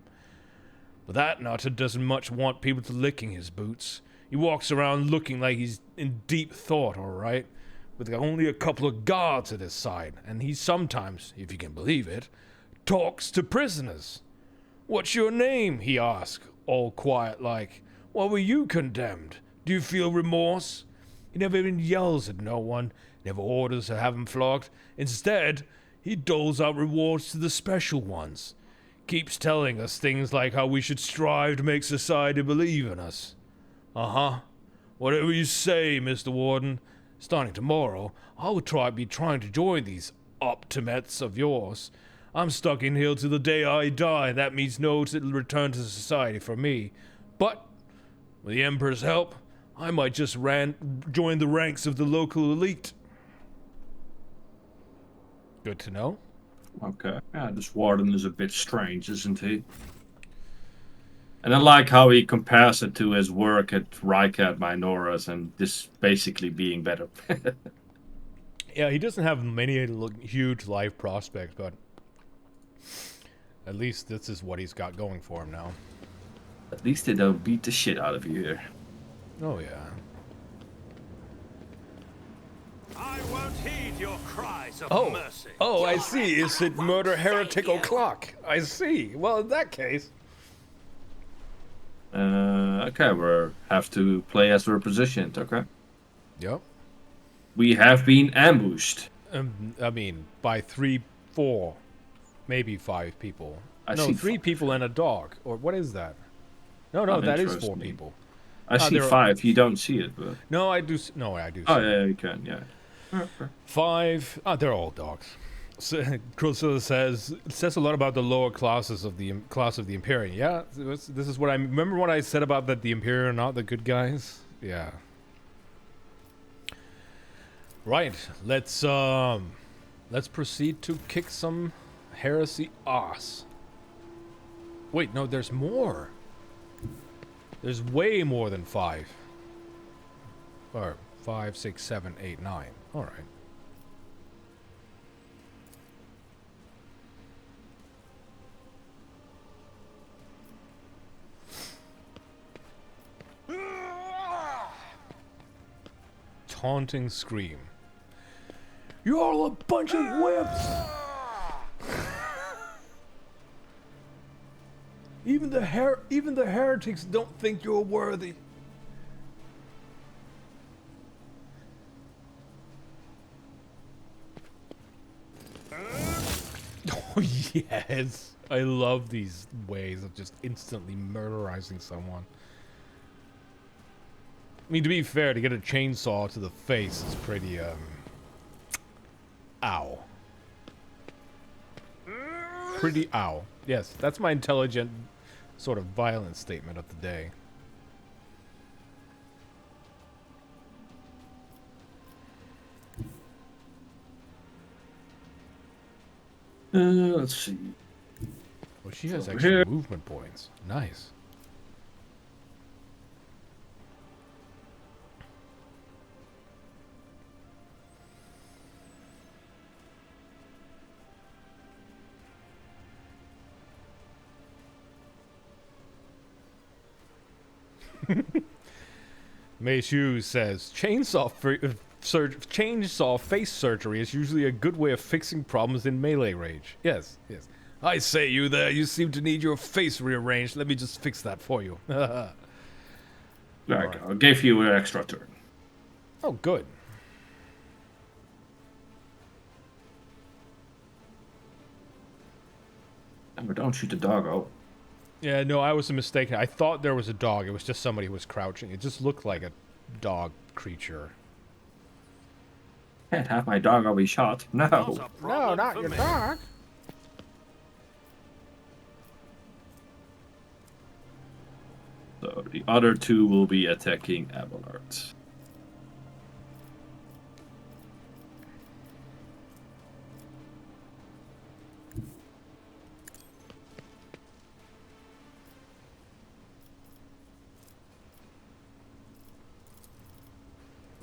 But that nutter doesn't much want people to licking his boots. He walks around looking like he's in deep thought, all right, with only a couple of guards at his side, and he sometimes, if you can believe it, talks to prisoners. "What's your name?" he asks, all quiet like. "Why were you condemned? Do you feel remorse?" He never even yells at no one, never orders to have him flogged. Instead, he doles out rewards to the special ones. Keeps telling us things like how we should strive to make society believe in us. Uh-huh. Whatever you say, Mr. Warden. Starting tomorrow, I'll be trying to join these optimates of yours. I'm stuck in here till the day I die. That means no return to society for me. But, with the Emperor's help, I might just join the ranks of the local elite. Good to know. Okay. Yeah, this Warden is a bit strange, isn't he? And I like how he compares it to his work at Reichert Minoris and this basically being better. Yeah, he doesn't have many huge life prospects, but at least this is what he's got going for him now. At least they don't beat the shit out of you here. Oh, yeah. I won't heed your cries of mercy. Oh, I see. Is it murder heretic o'clock? I see. Well, in that case... Okay, we have to play as we're positioned, okay? Yep. We have been ambushed. I mean, by 3, 4, maybe 5 people. I No, see 3 five. people and a dog. Or what is that? No, no, that is 4 Interesting. people. I see there are- 5. You don't see it, but No, I do. No, I do. oh see. yeah, you can. Yeah. 5. They're all dogs. So, Cruella says it says a lot about the lower classes of the class of the Imperium. Yeah, this is what I remember. What I said about that the Imperium are not the good guys. Yeah. Right. Let's proceed to kick some heresy ass. Wait, no, there's more. There's way more than 5. Or 5, 6, 7, 8, 9. All right. Taunting scream. You're all a bunch of whips. Even the heretics don't think you're worthy. Oh yes, I love these ways of just instantly murderizing someone. I mean, to be fair, to get a chainsaw to the face is pretty, ow. Pretty ow. Yes, that's my intelligent, sort of violent statement of the day. Let's see. Well, she has Over extra here. movement points. Nice. Mei Shu says, chainsaw face surgery is usually a good way of fixing problems in melee rage. Yes, yes. I say, you there, you seem to need your face rearranged. Let me just fix that for you. There you Alright. go. I'll give you an extra turn. Oh, good. But don't shoot the doggo. Yeah, no, I was a mistake. I thought there was a dog. It was just somebody who was crouching. It just looked like a dog creature. Can't have my doggo be shot. No. No, not your dog. So the other 2 will be attacking Abelard.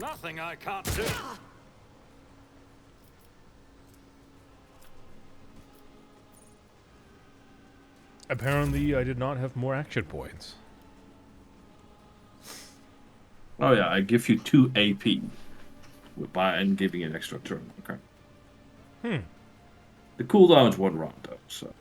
Nothing I can't do. Apparently, I did not have more action points. Oh yeah, I give you 2 AP. And giving an extra turn. Okay. The cooldown is 1 round though, so.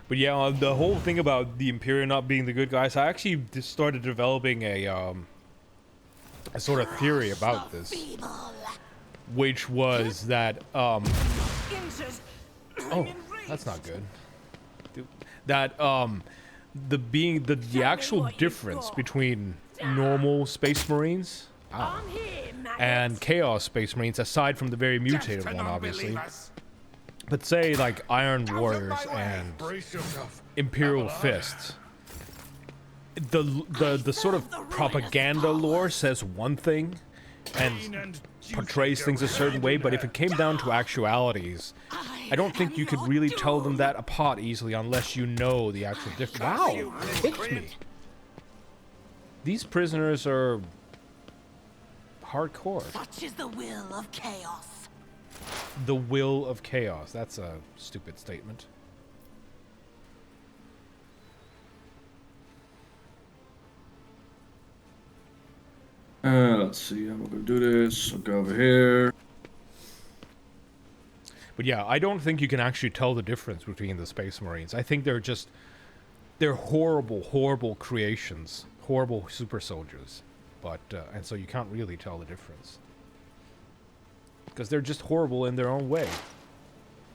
But yeah, the whole thing about the Imperium not being the good guys, I actually just started developing a sort of theory about this, which was that oh, that's not good. That the actual difference between normal Space Marines and Chaos Space Marines, aside from the very mutated one, obviously. But say like Iron Warriors and Imperial Fists. The sort of propaganda lore says one thing and portrays things a certain way, but if it came down to actualities, I don't think you could really tell them that apart easily unless you know the actual difference. Wow, kicked me. These prisoners are hardcore. Such is the will of chaos. The will of chaos. That's a stupid statement. Let's see how we're gonna do this. I'll go over here. But yeah, I don't think you can actually tell the difference between the Space Marines. I think they're horrible, horrible creations. Horrible super soldiers. But, and so you can't really tell the difference. because they're just horrible in their own way.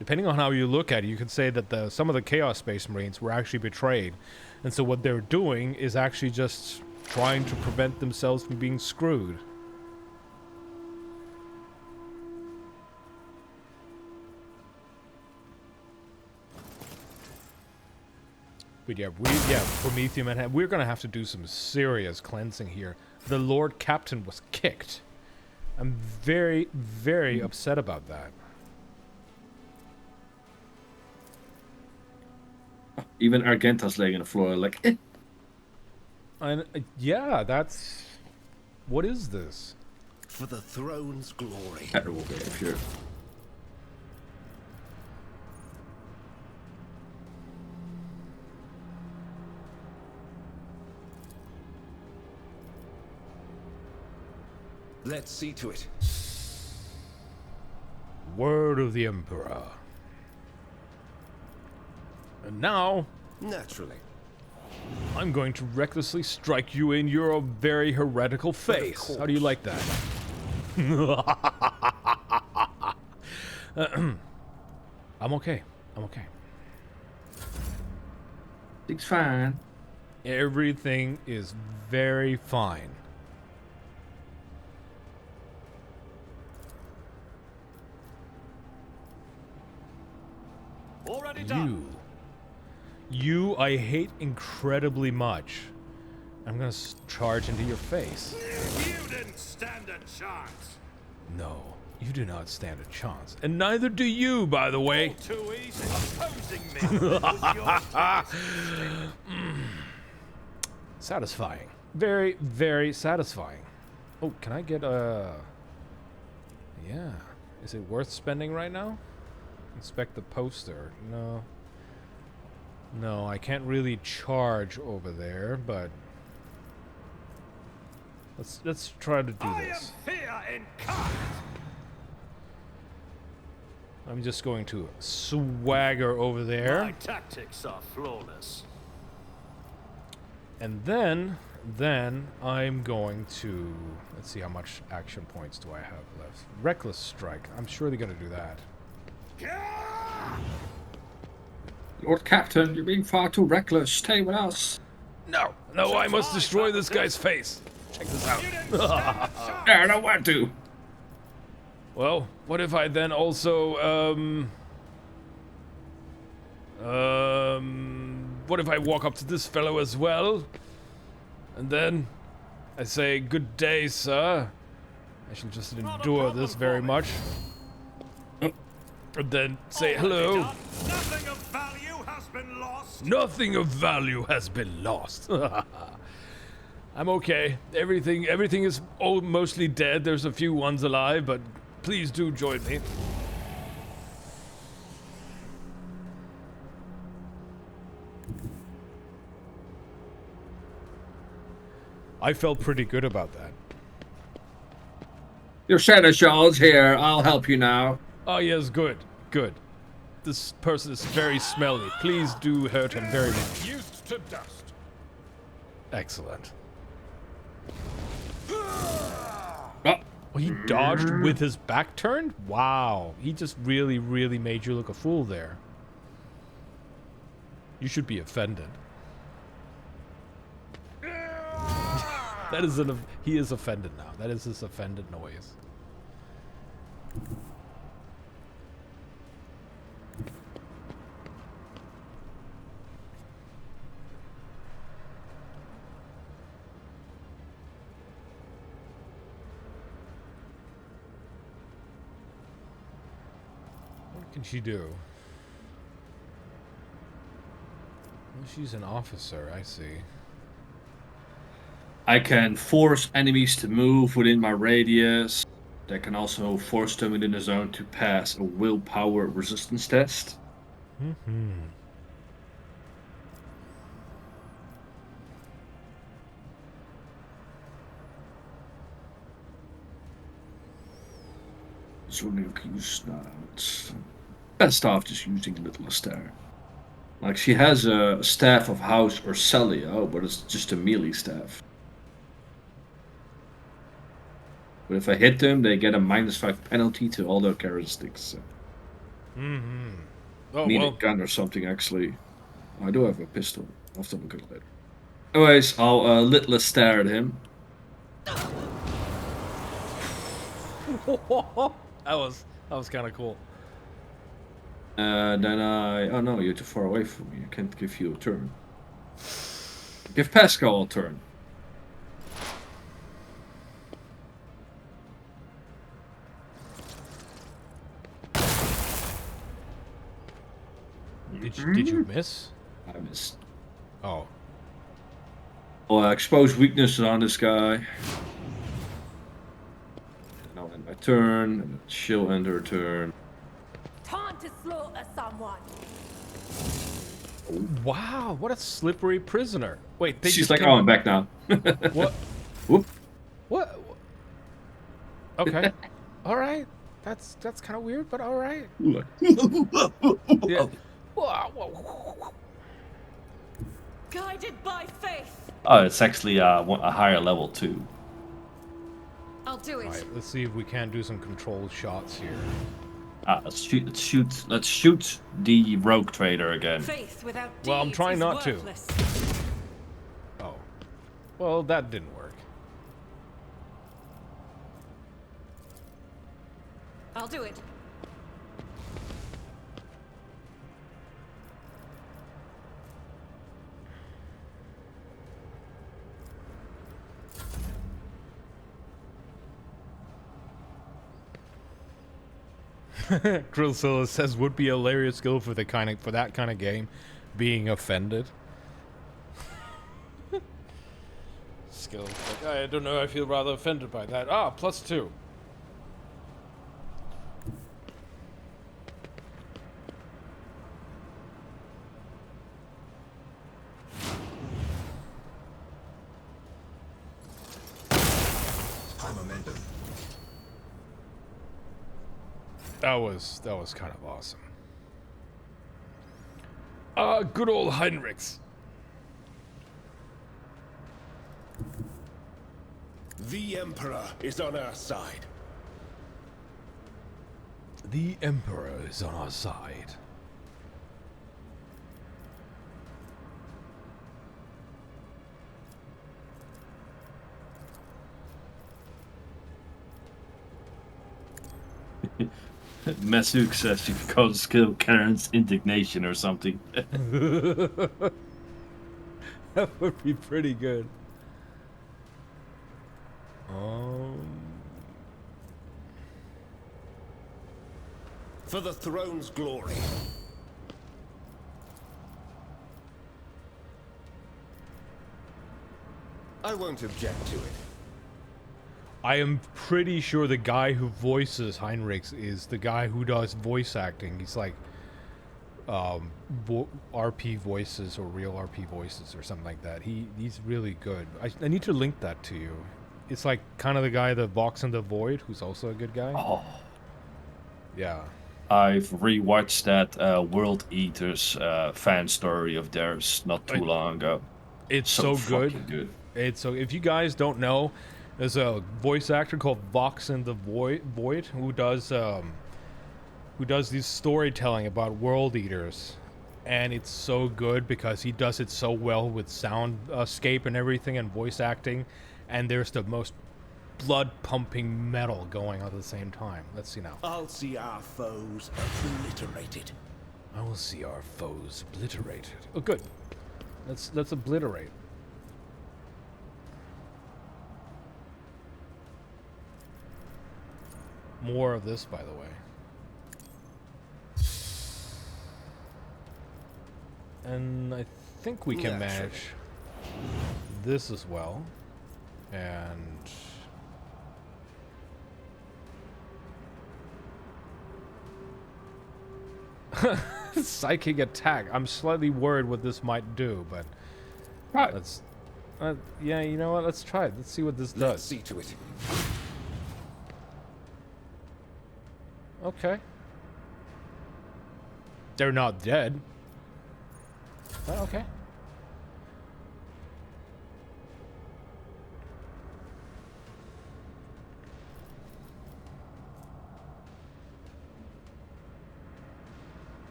Depending on how you look at it, you could say that some of the Chaos Space Marines were actually betrayed. And so what they're doing is actually just trying to prevent themselves from being screwed. But yeah, Prometheum, and we're gonna have to do some serious cleansing here. The Lord Captain was kicked. I'm very, very upset about that. Even Argenta's laying on the floor, like, eh. And yeah, that's... What is this? For the throne's glory. Terrible behavior. Let's see to it. Word of the Emperor. And now, Naturally. I'm going to recklessly strike you in your very heretical face. How do you like that? I'm okay. I'm okay. It's fine. Everything is very fine. Already done. You I hate incredibly much. I'm gonna charge into your face. You didn't stand a chance. No, you do not stand a chance. And neither do you, by the way. Too easy. Opposing me. Was your Satisfying. Very, very satisfying. Oh, can I get a... Yeah. Is it worth spending right now? Inspect the poster. No. No, I can't really charge over there, but... Let's try to do this. I am fear incarnate. I'm just going to swagger over there. My tactics are flawless. And then I'm going to... Let's see, how much action points do I have left? Reckless Strike. I'm sure they're going to do that. Lord Captain, you're being far too reckless. Stay with us. No, I must destroy this guy's face. Check this out. I don't want to. Well, what if I then also, what if I walk up to this fellow as well? And then I say, good day, sir. I shall just endure this very much. And then say hello. Nothing of value has been lost. Nothing of value has been lost. I'm okay. Everything is mostly dead. There's a few ones alive, but please do join me. I felt pretty good about that. Your seneschal's here. I'll help you now. Oh yes, good. This person is very smelly. Please do hurt him very much. Used to dust. Excellent. Oh. Oh, he dodged with his back turned? Wow. He just really, really made you look a fool there. You should be offended. That is he is offended now. That is his offended noise. What can she do? Well, she's an officer, I see. I can force enemies to move within my radius. I can also force them within the zone to pass a willpower resistance test. Mm-hmm. So you can use that. Best off just using Little Star. Like, she has a staff of House or Celio, but it's just a melee staff. But if I hit them, they get a -5 penalty to all their characteristics. So. Oh, Need a well, gun or something, actually. I do have a pistol. I'll have to look at it later. Anyways, I'll litless stare at him. that was kind of cool. Then I... Oh no, you're too far away from me. I can't give you a turn. Give Pascal a turn. Did you miss? I missed. Oh. I'll expose weaknesses on this guy. And I'll end my turn, and she'll end her turn. Time to slaughter someone. Wow, what a slippery prisoner. Wait, they She's just like, came oh, I'm back now. What? Whoop. What? Okay. All right. That's kind of weird, but all right. Yeah. Guided by faith. Oh, it's actually a higher level too. I'll do it. All right, let's see if we can do some controlled shots here. Let's shoot the rogue trader again. Faith without Well, I'm deeds trying is not to. worthless. Oh. Well, that didn't work. I'll do it. Grillzilla says would be a hilarious skill for that kind of game, being offended. Skill. Like, I don't know. I feel rather offended by that. Ah, +2. High momentum. That was kind of awesome. Good old Heinrichs. The Emperor is on our side. The Emperor is on our side. Masuk says you could call the skill Karen's indignation or something. That would be pretty good. For the throne's glory. I won't object to it. I am pretty sure the guy who voices Heinrichs is the guy who does voice acting. He's like RP voices or real RP voices or something like that. He's really good. I need to link that to you. It's like kind of the guy that walks in the void, who's also a good guy. Oh. Yeah. I've rewatched that World Eaters fan story of theirs not too long ago. It's so good. fucking good. It's so. If you guys don't know, there's a voice actor called Vox in the Void who does this storytelling about World Eaters, and it's so good because he does it so well with soundscape and everything and voice acting, and there's the most blood-pumping metal going on at the same time. Let's see now. I'll see our foes obliterated. I will see our foes obliterated. Oh, good. Let's obliterate. More of this, by the way. And I think we can manage this as well. And psychic attack. I'm slightly worried what this might do, but let's yeah, you know what? Let's try it. Let's see what this Let's does. see to it. Okay. They're not dead. Oh, okay.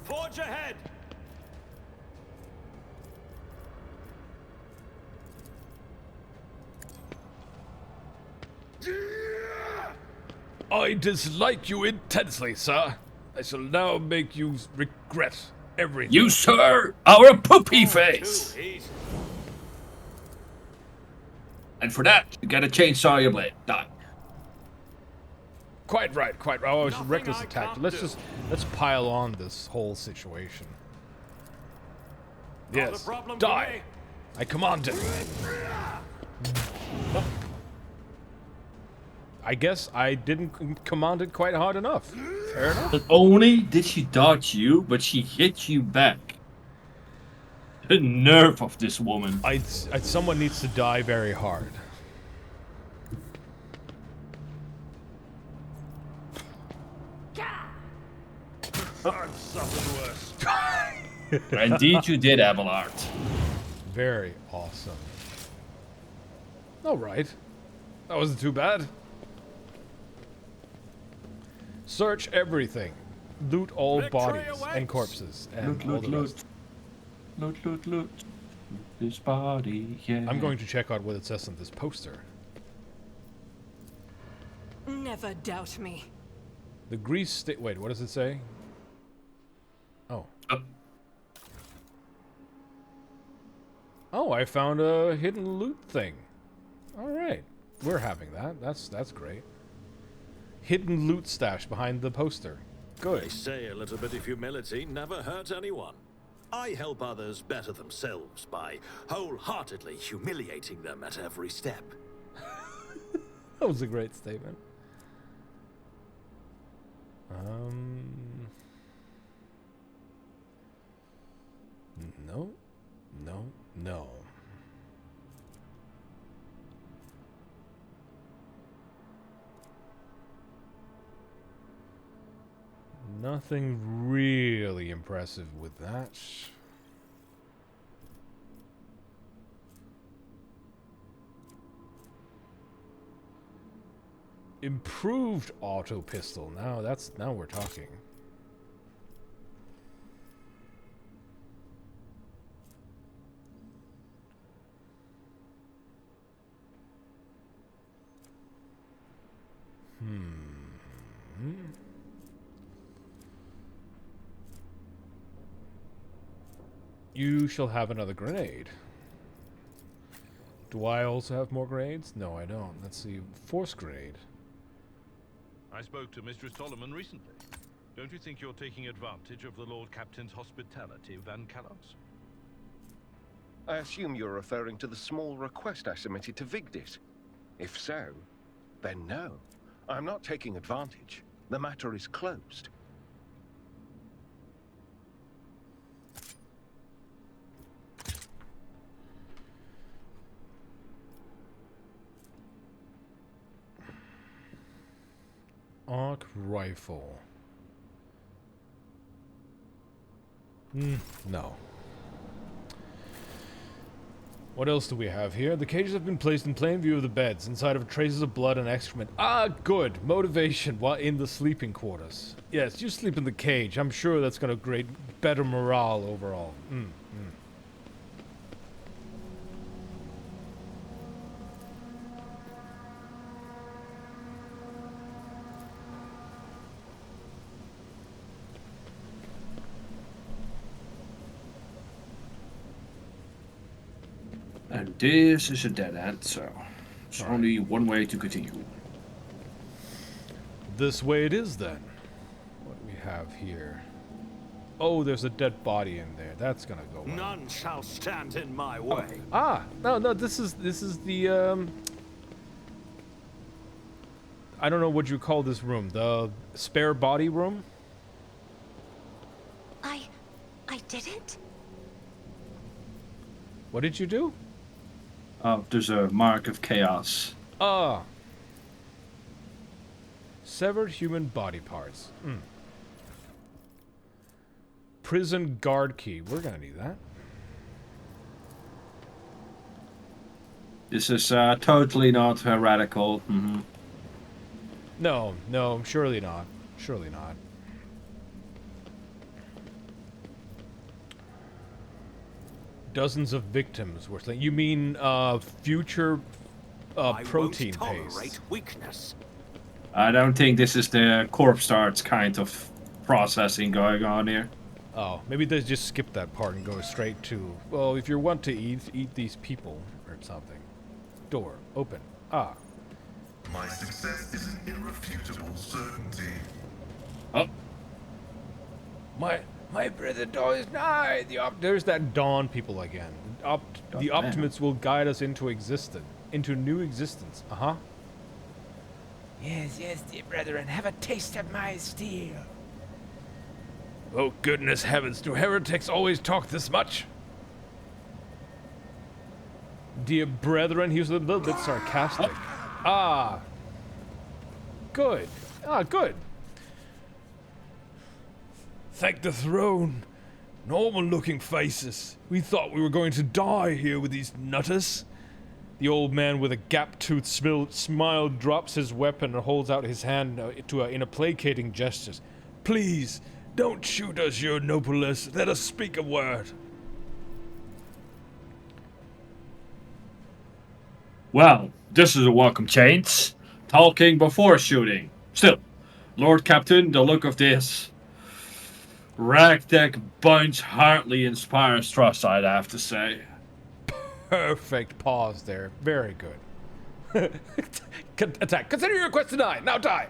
Forge ahead! I dislike you intensely, sir. I shall now make you regret everything. You, sir, are a poopy face! Too easy. And for that, you gotta chainsaw your blade. Done. Quite right, quite right. Oh, it's Nothing reckless I attack. can't Let's do. let's pile on this whole situation. Not a Yes, problem for die. me. I command it. I guess I didn't command it quite hard enough. Fair enough. Not only did she dodge you, but she hit you back. The nerve of this woman. Someone needs to die very hard. I'm something worse. Indeed you did, Abelard. Very awesome. All right. That wasn't too bad. Search everything. Loot all Victory bodies awaits. and corpses. And Loot, all the loot, rest. loot. Loot, loot, loot. This body, yeah. I'm going to check out what it says on this poster. Never doubt me. The Grease state. Wait, what does it say? Oh. Oh, I found a hidden loot thing. All right, we're having that. That's great. Hidden loot stash behind the poster. They Good. say a little bit of humility never hurt anyone. I help others better themselves by wholeheartedly humiliating them at every step. That was a great statement. No, no, no. Nothing really impressive with that. Improved auto pistol. Now we're talking. You shall have another grenade. Do I also have more grenades? No, I don't. Let's see. Force grenade. I spoke to Mistress Solomon recently. Don't you think you're taking advantage of the Lord Captain's hospitality, Van Kalos? I assume you're referring to the small request I submitted to Vigdis. If so, then no. I'm not taking advantage. The matter is closed. Arc rifle. No. What else do we have here? The cages have been placed in plain view of the beds, inside of traces of blood and excrement. Ah, good. Motivation while in the sleeping quarters. Yes, you sleep in the cage. I'm sure that's gonna create better morale overall. And this is a dead end, so there's only one way to continue. This way it is then. What do we have here? Oh, there's a dead body in there. That's gonna go well. None shall stand in my way. No, this is the I don't know what you call this room. The spare body room? I didn't? What did you do? Oh, there's a mark of chaos. Ah. Severed human body parts. Prison guard key. We're gonna need that. This is totally not radical. No, surely not. Surely not. Dozens of victims were slain. You mean future protein I won't paste? tolerate weakness. I don't think this is the corpse starts kind of processing going on here. Oh, maybe they just skip that part and go straight to, well, if you want to eat these people or something. Door open. Ah. My success is an irrefutable certainty. Oh, My brother dies now. There's that dawn people again. The man. Optimates will guide us into new existence. Uh-huh. Yes, dear brethren, have a taste of my steel. Oh, goodness heavens, do heretics always talk this much? Dear brethren, he was a little bit sarcastic. Ah. Good. Ah, good. Thank the throne. Normal-looking faces. We thought we were going to die here with these nutters. The old man with a gap-toothed smile drops his weapon and holds out his hand in a placating gesture. Please, don't shoot us, your noblesse. Let us speak a word. well, this is a welcome change. Talking before shooting. Still, Lord Captain, the look of this ragtag bunch hardly inspires trust, I'd have to say. Perfect pause there. Very good. Attack. Consider your request denied. Now die.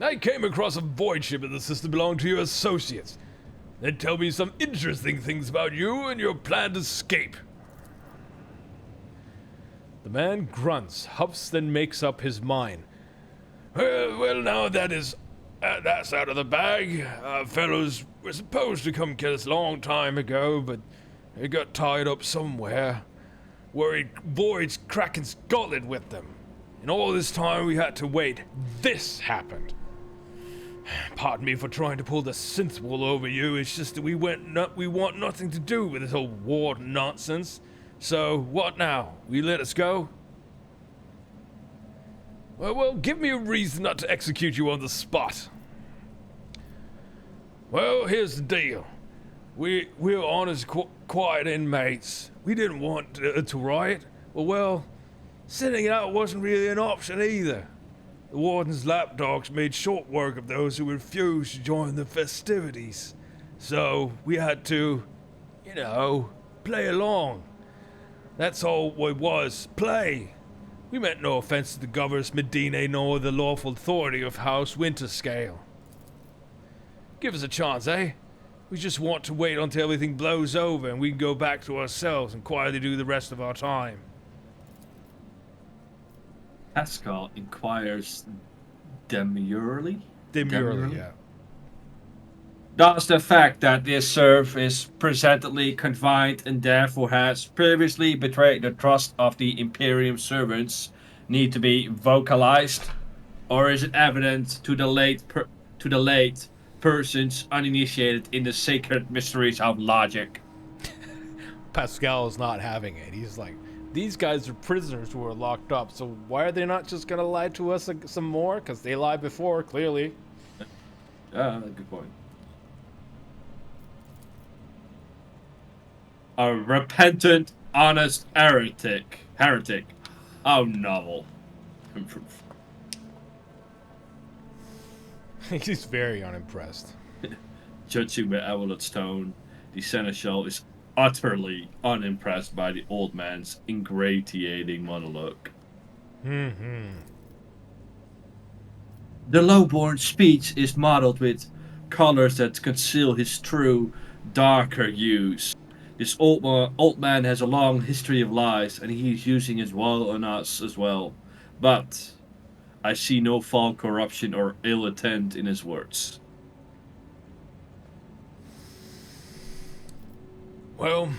I came across a void ship in the system belonging to your associates. They tell me some interesting things about you and your planned escape. The man grunts, huffs, then makes up his mind. Well, now that's out of the bag. Fellows were supposed to come get us a long time ago, but they got tied up somewhere. Worried Void's cracking gauntlet with them. And all this time we had to wait. This happened. Pardon me for trying to pull the synth wool over you. It's just that we want nothing to do with this whole war nonsense. So, what now? Will you let us go? Well, give me a reason not to execute you on the spot. Well, here's the deal. We're honest, quiet inmates. We didn't want to riot. Well, sitting it out wasn't really an option either. The warden's lapdogs made short work of those who refused to join the festivities. So, we had to, play along. That's all it was, play. We meant no offense to the governors Medina nor the lawful authority of House Winterscale. Give us a chance, eh? We just want to wait until everything blows over and we can go back to ourselves and quietly do the rest of our time. Pascal inquires demurely. Demurely, yeah. Does the fact that this serf is presently confined and therefore has previously betrayed the trust of the Imperium servants need to be vocalized, or is it evident to the late persons uninitiated in the sacred mysteries of logic? Pascal is not having it. He's like, these guys are prisoners who are locked up, so why are they not just gonna lie to us some more? Because they lied before, clearly. Good point. A repentant, honest heretic. How novel. He's very unimpressed. Judging by Evelyn's tone, the seneschal is utterly unimpressed by the old man's ingratiating monologue. Mm-hmm. The lowborn speech is modeled with colors that conceal his true, darker hues. This old man has a long history of lies, and he is using his well on us as well. But I see no foul corruption or ill intent in his words. Well,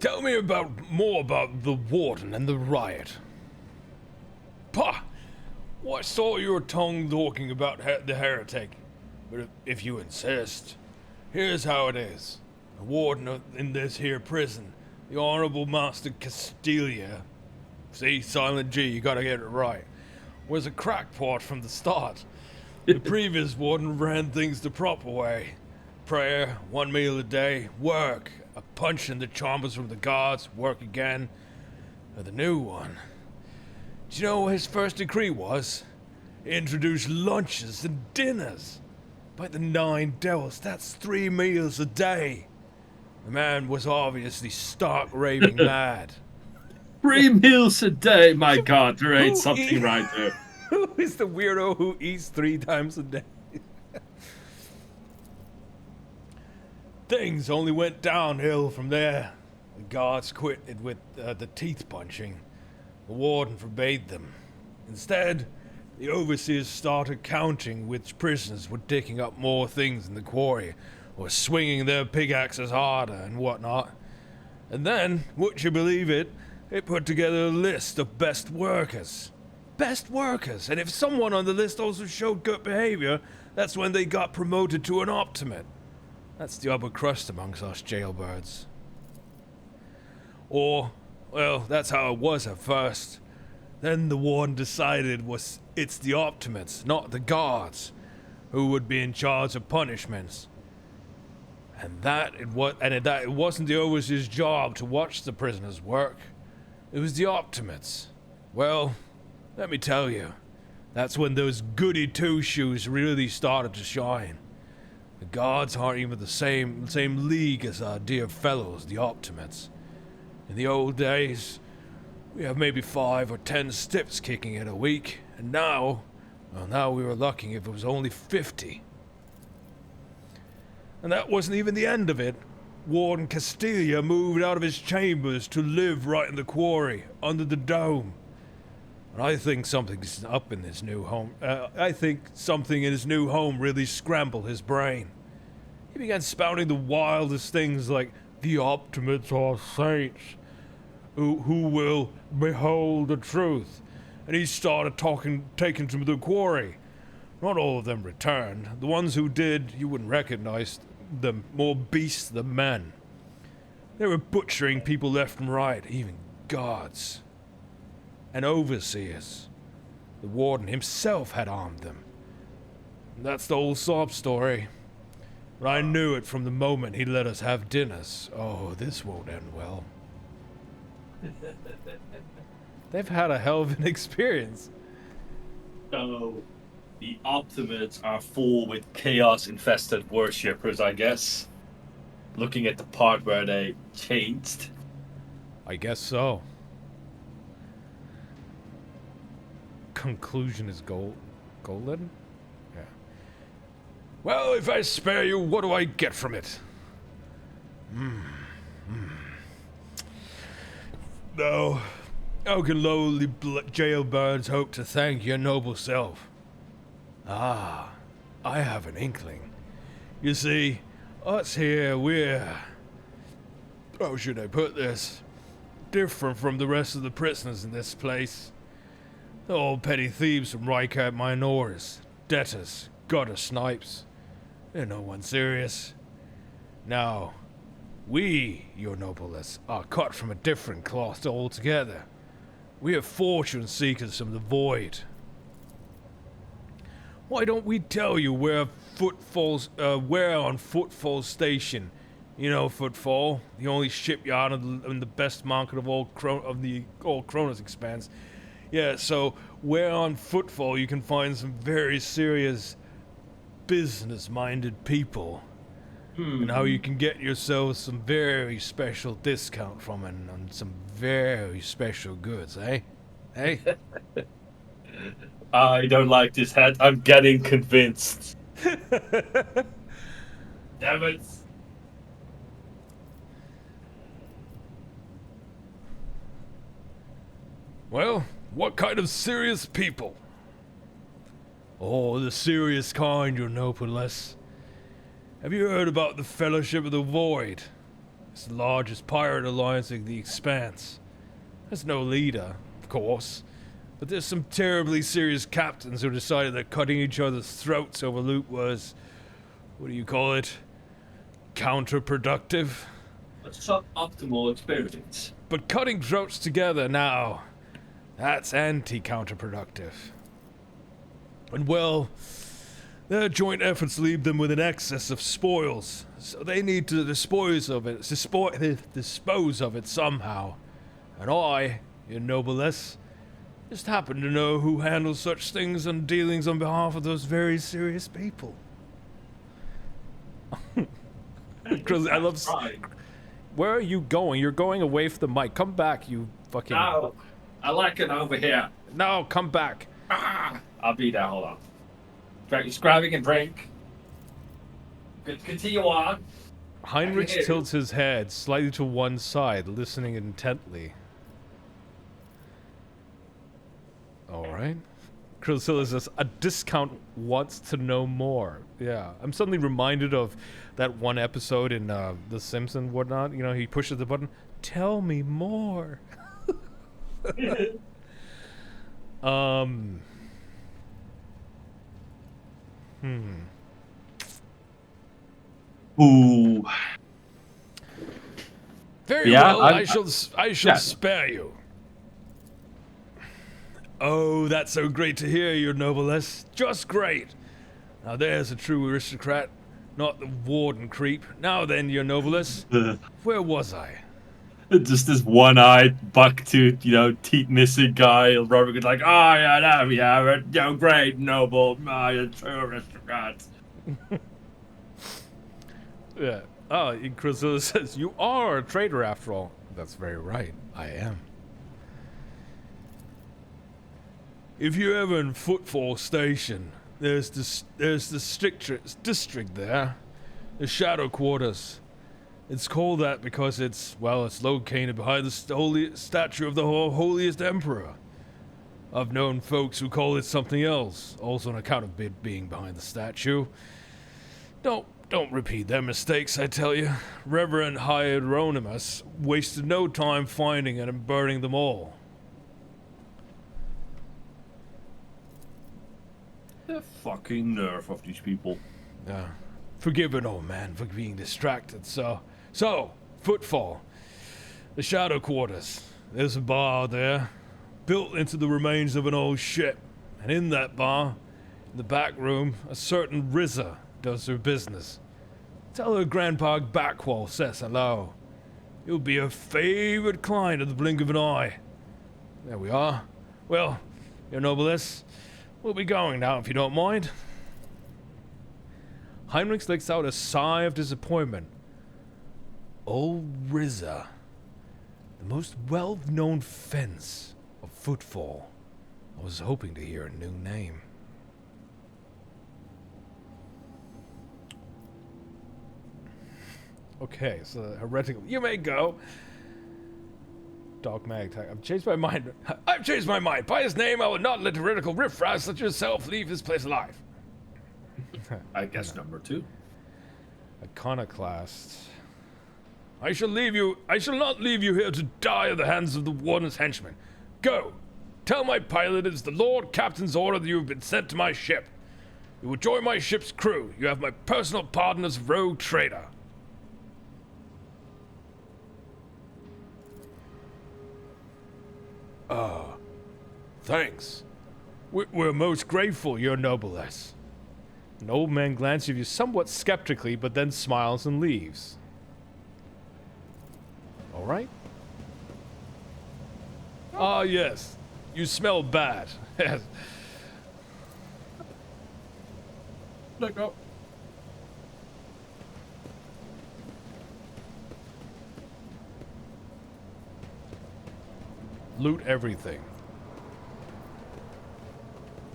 tell me more about the warden and the riot. Pah! Well, I saw your tongue talking about the heretic, but if you insist, here's how it is. The warden in this here prison, the Honorable Master Castilia, see, Silent G, you gotta get it right, was a crackpot from the start. The previous warden ran things the proper way. Prayer, 1 meal a day, work, a punch in the chompers from the guards, work again. And the new one. Do you know what his first decree was? Introduce lunches and dinners. By the 9 devils, that's 3 meals a day. The man was obviously stark raving mad. 3 meals a day? My God, there ain't something right there. Who is the weirdo who eats 3 times a day? Things only went downhill from there. The guards quit it with the teeth punching. The warden forbade them. Instead, the overseers started counting which prisoners were digging up more things in the quarry, or swinging their pickaxes harder and whatnot. And then, would you believe it, they put together a list of best workers. Best workers, and if someone on the list also showed good behavior, that's when they got promoted to an optimate. That's the upper crust amongst us jailbirds. Or, well, that's how it was at first. Then the warden decided it's the optimates, not the guards, who would be in charge of punishments. And it wasn't the overseer's job to watch the prisoners work. It was the optimates. Well, let me tell you, that's when those goody two-shoes really started to shine. The guards aren't even the same league as our dear fellows, the optimates. In the old days, we have maybe 5 or 10 stips kicking in a week, and now we were lucky if it was only 50. And that wasn't even the end of it. Warden Castilla moved out of his chambers to live right in the quarry, under the dome. And I think something's up in his new home. I think something in his new home really scrambled his brain. He began spouting the wildest things like, the optimates are saints, who will behold the truth. And he started taking to the quarry. Not all of them returned. The ones who did, you wouldn't recognize them, more beasts than men. They were butchering people left and right, even guards. And overseers. The warden himself had armed them. And that's the whole sob story. But I knew it from the moment he let us have dinners. Oh, this won't end well. They've had a hell of an experience. So, the optimates are full with chaos-infested worshippers, I guess. Looking at the part where they changed. I guess so. Conclusion is golden? Yeah. Well, if I spare you, what do I get from it? No. How can lowly jailbirds hope to thank your noble self? Ah, I have an inkling. You see, us here, we're... how should I put this? Different from the rest of the prisoners in this place. They're all petty thieves from Rycat minors, debtors, gutter snipes. They're no one serious. Now, we, your nobleness, are cut from a different cloth altogether. We are fortune seekers from the void. Why don't we tell you where on Footfall Station? You know Footfall, the only shipyard in the best market of all Kronos expanse. Yeah, so where on Footfall you can find some very serious business-minded people. And how you can get yourself some very special discount from it on some very special goods, eh? Hey? I don't like this hat. I'm getting convinced. Damn it. Well, what kind of serious people? Oh, the serious kind, your nobleness. Have you heard about the Fellowship of the Void? It's the largest pirate alliance in the Expanse. There's no leader, of course, but there's some terribly serious captains who decided that cutting each other's throats over loot was, what do you call it, counterproductive? A suboptimal experience. But cutting throats together now, that's anti-counterproductive. And well, Their joint efforts leave them with an excess of spoils, so they need to dispose of it somehow. And I, your noblesse, just happen to know who handles such things and dealings on behalf of those very serious people. Because I love... Where are you going? You're going away from the mic. Come back, you fucking... No, I like it over here. No, come back. I'll be there, hold on. He's grabbing a drink. Continue on. Heinrich tilts his head slightly to one side, listening intently. Alright. Chrysilla says, a discount wants to know more. Yeah. I'm suddenly reminded of that one episode in The Simpsons, whatnot. You know, he pushes the button. Tell me more. Ooh. Very well, I shall spare you. Oh, that's so great to hear, your noblesse. Just great. Now there's a true aristocrat, not the warden creep. Now then, your noblesse, where was I? Just this one-eyed, buck-toothed, teeth missing guy. Robert goes like, oh yeah, there we have it. Great, noble, a true aristocrat. Yeah. Oh, Chrysilla says, you are a traitor after all. That's very right. I am. If you're ever in Footfall Station, there's the district there. The Shadow Quarters. It's called that because it's located behind the holy statue of the holiest emperor. I've known folks who call it something else, also on account of it being behind the statue. Don't repeat their mistakes, I tell you. Reverend Hieronymus wasted no time finding and burning them all. The fucking nerve of these people. Forgive an old man for being distracted, so, Footfall. The Shadow Quarters. There's a bar there, built into the remains of an old ship. And in that bar, in the back room, a certain Rizza does her business. Tell her Grandpa Backwall says hello. You'll be a favored client at the blink of an eye. There we are. Well, your noblesse, we'll be going now if you don't mind. Heinrich lets out a sigh of disappointment. Old Rizza, the most well-known fence of Footfall. I was hoping to hear a new name. Okay, so heretical. You may go. Dogmatic tag. I've changed my mind. I've changed my mind. By his name, I will not let heretical riffraffs such as yourself leave this place alive. I guess number 2. Iconoclast. I shall not leave you here to die at the hands of the warden's henchmen. Go. Tell my pilot it is the Lord Captain's order that you have been sent to my ship. You will join my ship's crew. You have my personal pardon as rogue trader. Thanks. We're most grateful, your noblesse. An old man glances at you somewhat skeptically, but then smiles and leaves. All right. Ah, yes. You smell bad. Let go. Loot everything.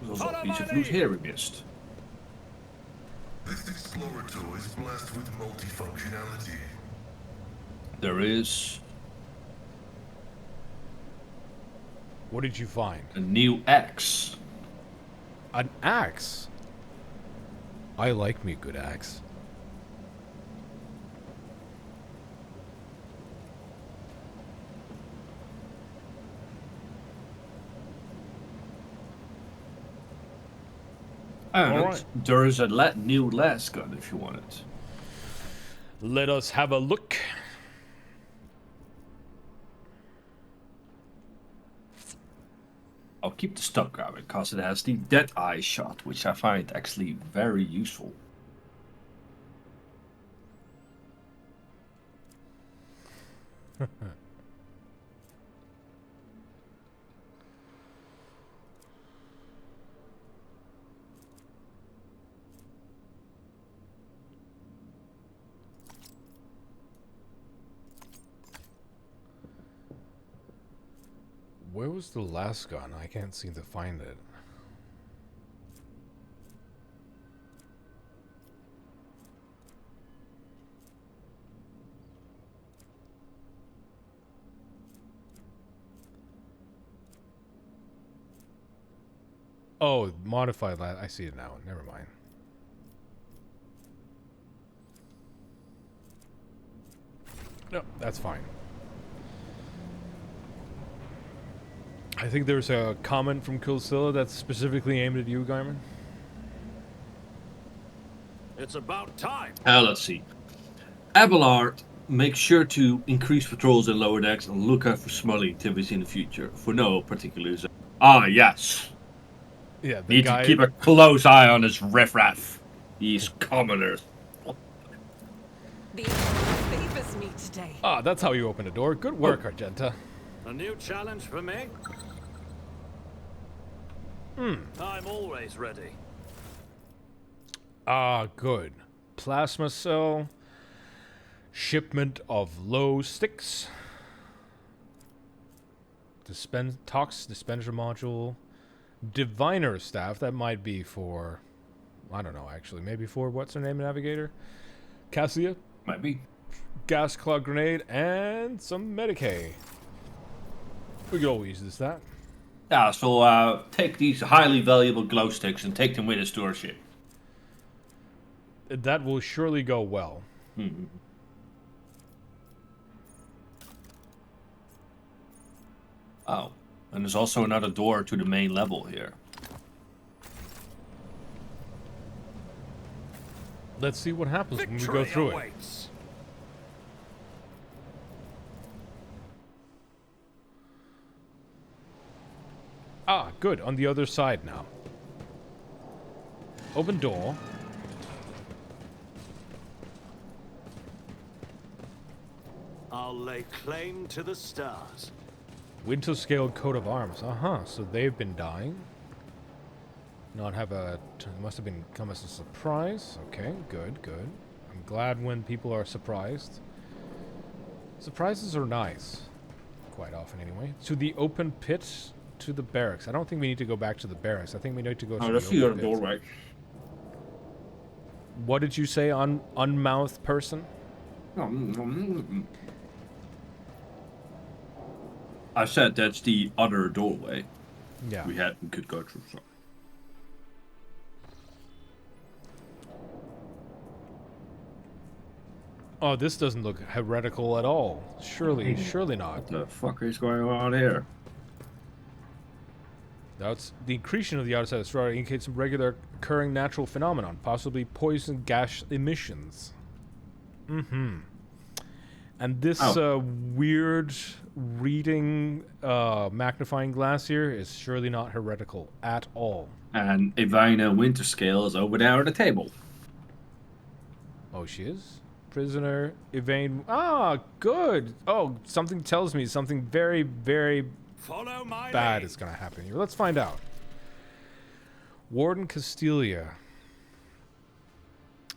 There's also a piece of loot here we missed. This Explorator is blessed with multifunctionality. There is What did you find? a new axe. An axe? I like me a good axe. And Alright. there is a new las gun if you want it. Let us have a look. keep the stock going because it has the dead eye shot, which I find actually very useful. Where was the last gun? I can't seem to find it. Oh, modified I see it now. Never mind. No, that's fine. I think there's a comment from Kilsilla that's specifically aimed at you, Guyman. It's about time. Let's see. Abelard, make sure to increase patrols in lower decks and look out for smuggling activities in the future. For no particular reason. Ah, yes. Yeah, the Need guy... to keep a close eye on his riffraff. These commoners. The enemy favors me today. Ah, that's how you open a door. Good work, Argenta. A new challenge for me? I'm always ready. Ah, good. Plasma cell. Shipment of low sticks. Tox dispenser module. Diviner staff. That might be for... I don't know, actually. Maybe for... What's her name, Navigator? Cassia? Might be. Gas cloud grenade. And some Medicae. We could always use that. Yeah, so take these highly valuable glow sticks and take them with us to our ship. That will surely go well. Mm-hmm. Oh, and there's also another door to the main level here. Let's see what happens when we go Victory through it. awaits. Ah, good. On the other side now. Open door. I'll lay claim to the stars. Winter scaled coat of arms. So they've been dying. Not have a... Must have been come as a surprise. Okay, good, good. I'm glad when people are surprised. Surprises are nice. Quite often, anyway. To the open pit, to the barracks. I don't think we need to go back to the barracks. I think we need to go to that's the the open other pit. doorway. What did you say, unmouthed person? I said that's the other doorway. Yeah. We could go through. So. Oh, this doesn't look heretical at all. Surely not. What the fuck is going on here? That's the accretion of the outside asteroid indicates some regular occurring natural phenomenon, possibly poison gas emissions. And this weird reading magnifying glass here is surely not heretical at all. And Ivana Winterscale is over there at the table. Oh, she is? Prisoner, Evane. Ah, good. Oh, something tells me something very, very Follow my bad lead. is going to happen here. Let's find out. Warden Castilia.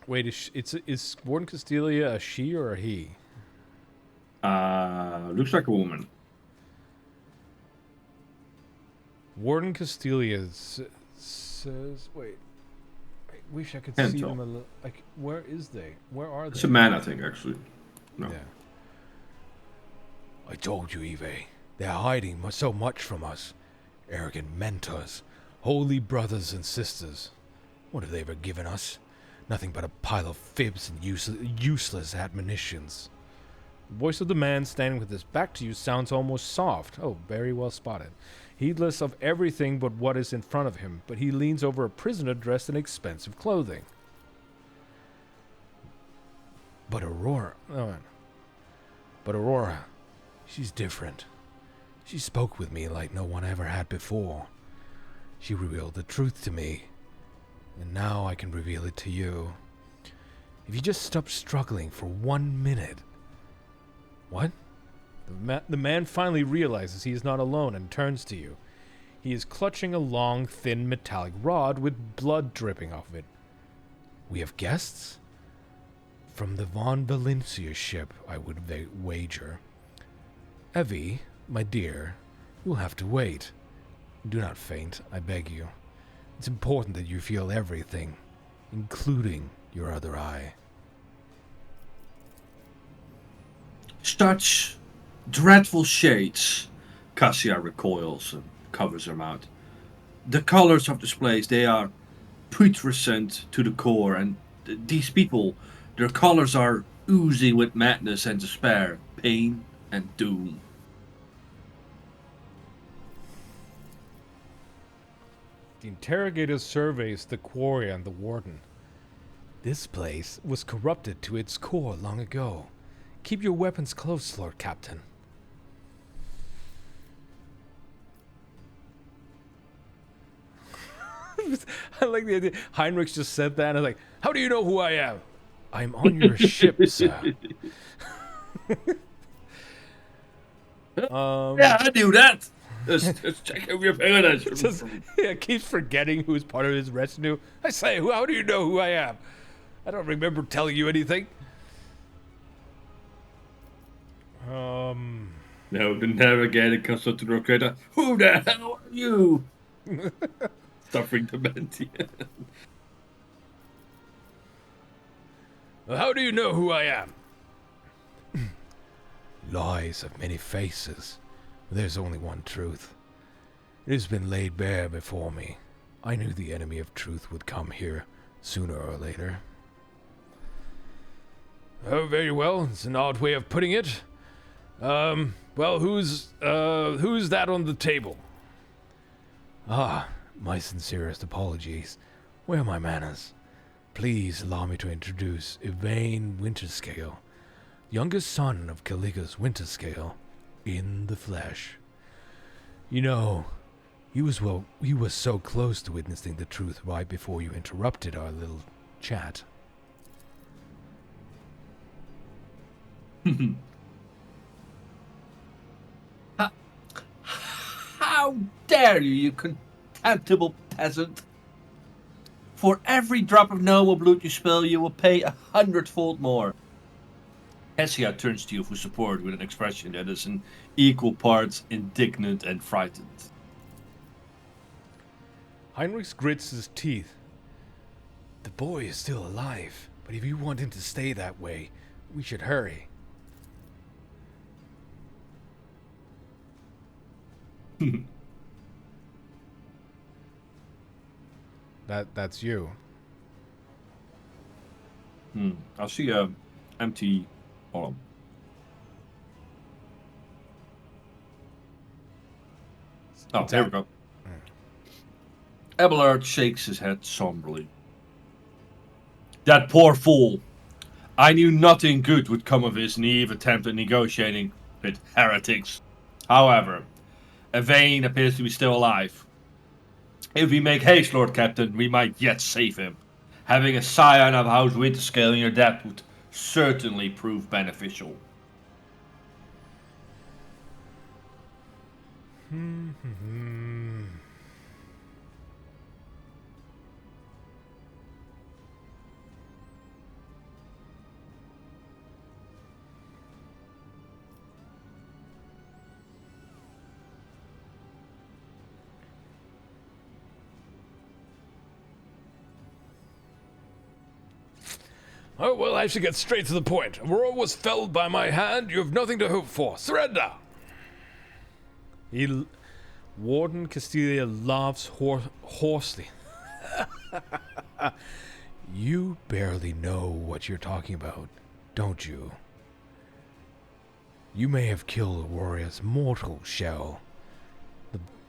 Wait, is Warden Castilia a she or a he? Looks like a woman. Warden Castilia says... Wait. I wish I could Can't see tell. them a little... Like, where is they? Where are they? It's a man, I think, actually. No. Yeah. I told you, Eve. They're hiding so much from us. Arrogant mentors. Holy brothers and sisters. What have they ever given us? Nothing but a pile of fibs and useless admonitions. The voice of the man standing with his back to you sounds almost soft. Oh, very well spotted. Heedless of everything but what is in front of him, but he leans over a prisoner dressed in expensive clothing. But Aurora... But Aurora, she's different. She spoke with me like no one ever had before. She revealed the truth to me, and now I can reveal it to you. If you just stop struggling for 1 minute. What? The man finally realizes he is not alone and turns to you. He is clutching a long, thin metallic rod with blood dripping off of it. We have guests? From the Von Valencia ship, I would wager. Evie, my dear, you'll have to wait. Do not faint, I beg you. It's important that you feel everything, including your other eye. Such dreadful shades. Cassia recoils and covers her mouth. The colors of this place, they are putrescent to the core, and these people, their colors are oozing with madness and despair, pain and doom. The interrogator surveys the quarry and the warden. This place was corrupted to its core long ago. Keep your weapons close, Lord Captain. I like the idea. Heinrich just said that, and I was like, how do you know who I am? I'm on your ship, sir. Yeah, I knew that. Let's check if you're paying attention. Keeps forgetting who's part of his retinue. I say, how do you know who I am? I don't remember telling you anything. No, the navigator comes up to the creator. Who the hell are you? Suffering dementia. Well, how do you know who I am? Lies have many faces. There's only one truth. It has been laid bare before me. I knew the enemy of truth would come here sooner or later. Oh, very well. It's an odd way of putting it. Well, who's that on the table? Ah, my sincerest apologies. Where are my manners? Please allow me to introduce Yvain Winterscale, youngest son of Caliga's Winterscale, in the flesh. You know, he was so close to witnessing the truth right before you interrupted our little chat. How dare you, you contemptible peasant! For every drop of noble blood you spill, you will pay 100-fold more. Cassia turns to you for support with an expression that is in equal parts indignant and frightened. Heinrich grits his teeth. The boy is still alive, but if you want him to stay that way, we should hurry. That's you. I see a empty column. Oh, there we go. Abelard shakes his head somberly. That poor fool. I knew nothing good would come of his naive attempt at negotiating with heretics. However, Yvain appears to be still alive. If we make haste, Lord Captain, we might yet save him. Having a scion of House Winterscale in your debt would certainly prove beneficial. Oh, well, I should get straight to the point. Aurora was felled by my hand. You have nothing to hope for. Surrender! Warden Castilla laughs hoarsely. You barely know what you're talking about, don't you? You may have killed Aurora's mortal shell,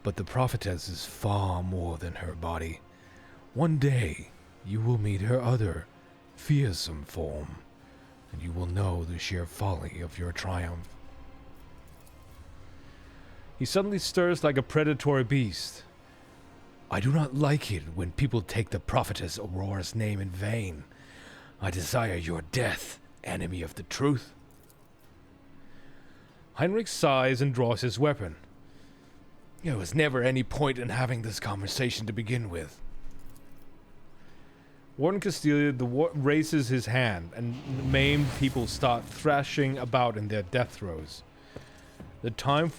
but the prophetess is far more than her body. One day, you will meet her other, fearsome form, and you will know the sheer folly of your triumph. He suddenly stirs like a predatory beast. I do not like it when people take the prophetess Aurora's name in vain. I desire your death, enemy of the truth. Heinrich sighs and draws his weapon. There was never any point in having this conversation to begin with. Warden Castelia raises his hand, and the maimed people start thrashing about in their death throes. The time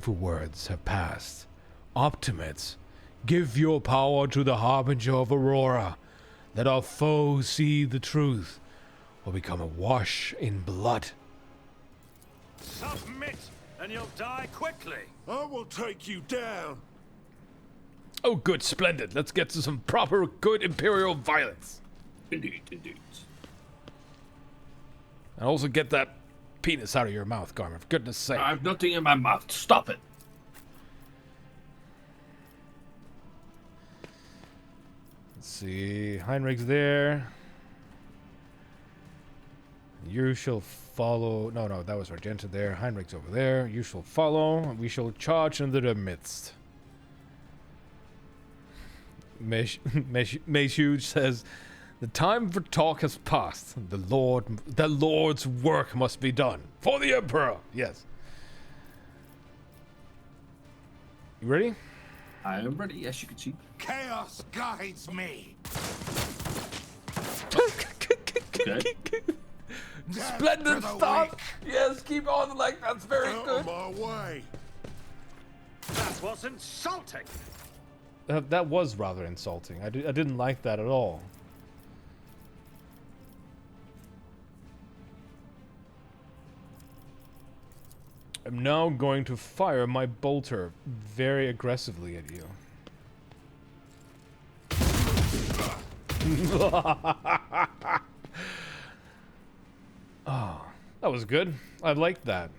for words have passed. Optimates, give your power to the Harbinger of Aurora. Let our foes see the truth, or become awash in blood. Submit, and you'll die quickly. I will take you down. Oh, good, splendid. Let's get to some proper, good Imperial violence. Indeed, indeed. And also get that penis out of your mouth, Garmin, for goodness sake. I have nothing in my mouth. Stop it. Let's see. Heinrich's there. You shall follow. No, that was Argenta there. Heinrich's over there. You shall follow. And we shall charge into their midst. Mayhew says, the time for talk has passed. The Lord's work must be done. For the Emperor. Yes. You ready? I am ready, as you can see. Chaos guides me. Okay. Splendid start. Yes, keep on like that's very good. Out of my way. That was insulting. That was rather insulting. I didn't like that at all. I'm now going to fire my bolter very aggressively at you. Oh, that was good. I liked that.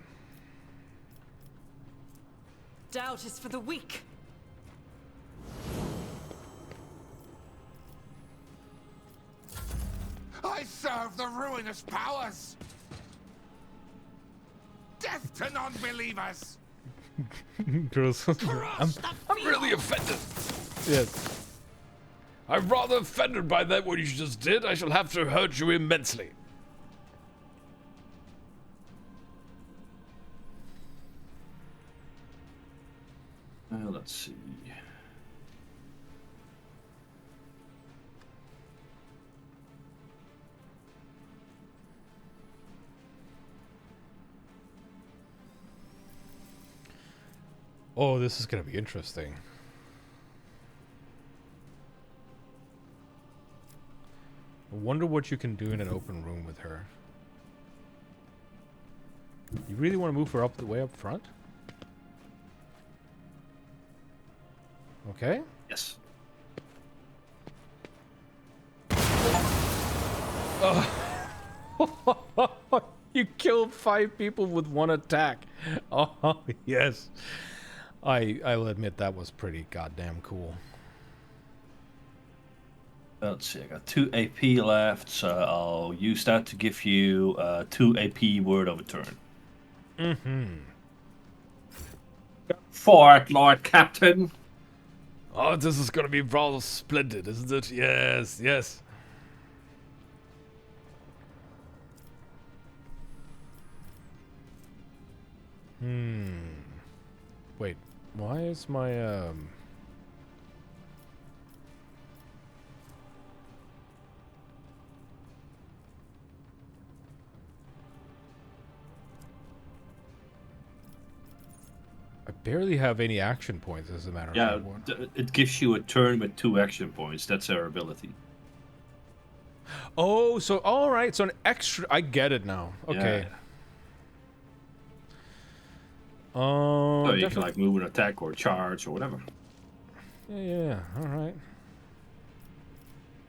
Doubt is for the weak. I serve the ruinous powers. Death to non-believers. Girls, I'm really offended. Yes. I'm rather offended by that what you just did. I shall have to hurt you immensely. Let's see. Oh, this is going to be interesting. I wonder what you can do in an open room with her. You really want to move her up the way up front? Okay. Yes. You killed 5 people with 1 attack. Oh, yes. I'll admit that was pretty goddamn cool. Let's see, I got 2 AP left, so I'll use that to give you 2 AP word of a turn. Mm-hmm. For it, Lord Captain. Oh, this is gonna be rather splendid, isn't it? Yes, yes. Wait, why is my, I barely have any action points, as a matter of fact. Yeah, it gives you a turn with 2 action points. That's their ability. Oh, so all right, so an extra. I get it now. Okay. Yeah. So you can definitely- like move an attack or charge or whatever. Yeah. All right.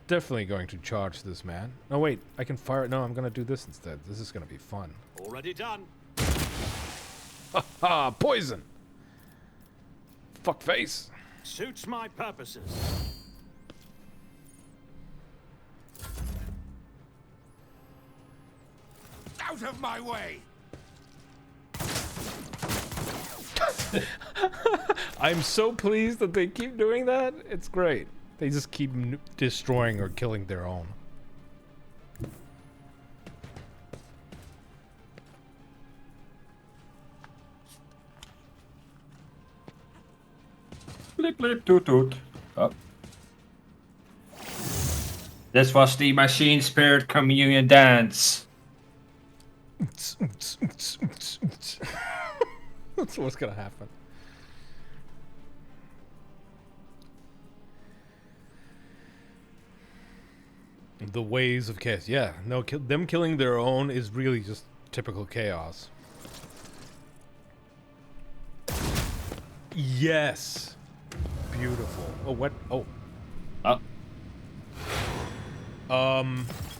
Definitely going to charge this man. No, wait. I can fire it. No, I'm gonna do this instead. This is gonna be fun. Already done. Ha! Poison. Fuck face. Suits my purposes. Out of my way. I'm so pleased that they keep doing that. It's great. They just keep destroying or killing their own. Blip, blip, toot, toot. Oh. This was the Machine Spirit Communion Dance. That's what's gonna happen. The ways of chaos. Yeah, no, them killing their own is really just typical chaos. Yes. Beautiful. Oh, what? Oh.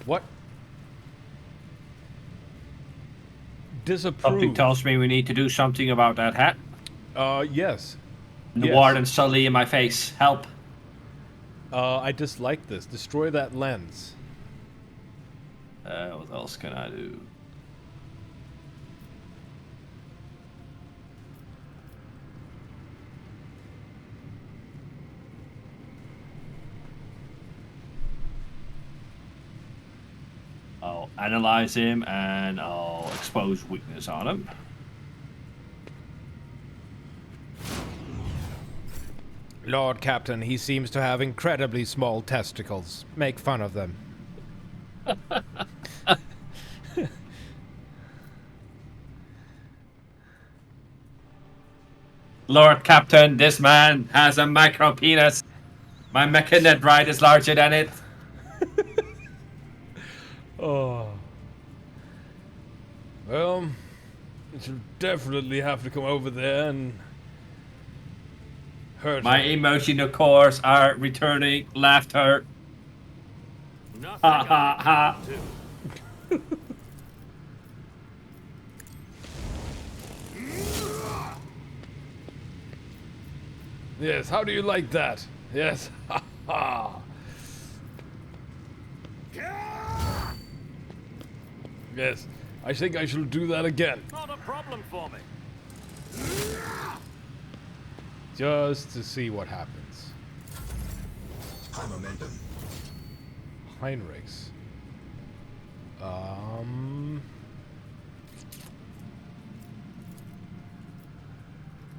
What? Disapprove. Something tells me we need to do something about that hat. Yes. The Yes. warden Sully in my face. Help. I dislike this. Destroy that lens. What else can I do? I'll analyze him and I'll expose weakness on him. Lord Captain, he seems to have incredibly small testicles. Make fun of them. Lord Captain, this man has a micro penis. My mechanite ride is larger than it. Oh. Well, you should definitely have to come over there and hurt My him. emotional cores are returning laughter. Nothing Ha ha ha. do. Yes, how do you like that? Yes. Ha ha. Yes, I think I shall do that again. Not a problem for me. Just to see what happens. High momentum. Heinrichs.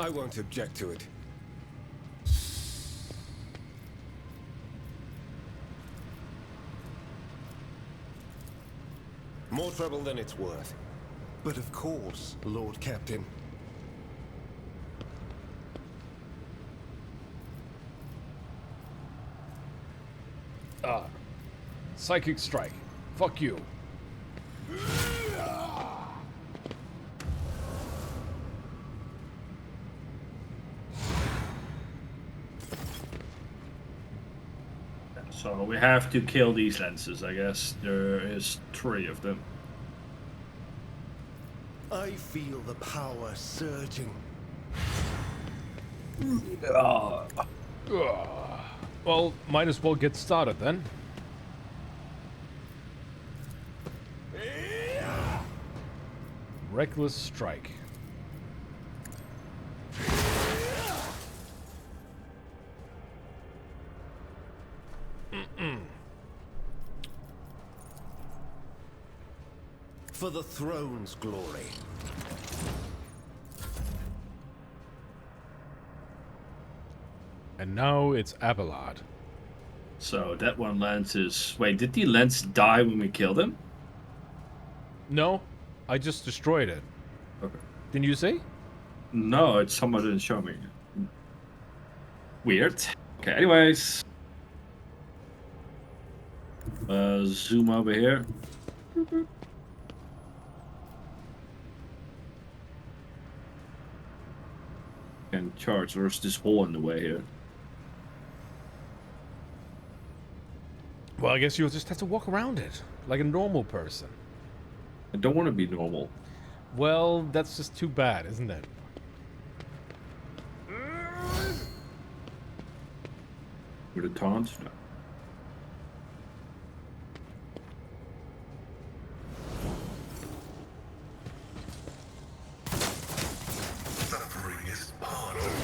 I won't object to it. More trouble than it's worth. But of course, Lord Captain. Psychic strike. Fuck you. So we have to kill these lenses, I guess. There is 3 of them. I feel the power surging. Well, might as well get started then. Reckless strike. For the throne's glory. And now it's Abelard. So that one lens is... Wait, did the lens die when we killed him? No, I just destroyed it. Okay. Didn't you see? No, it's someone didn't show me. Weird. Okay, anyways. Zoom over here. And charge. There's this hole in the way here. Well, I guess you'll just have to walk around it like a normal person. I don't want to be normal. Well, that's just too bad, isn't it? With a taunt? No. Suffering is part of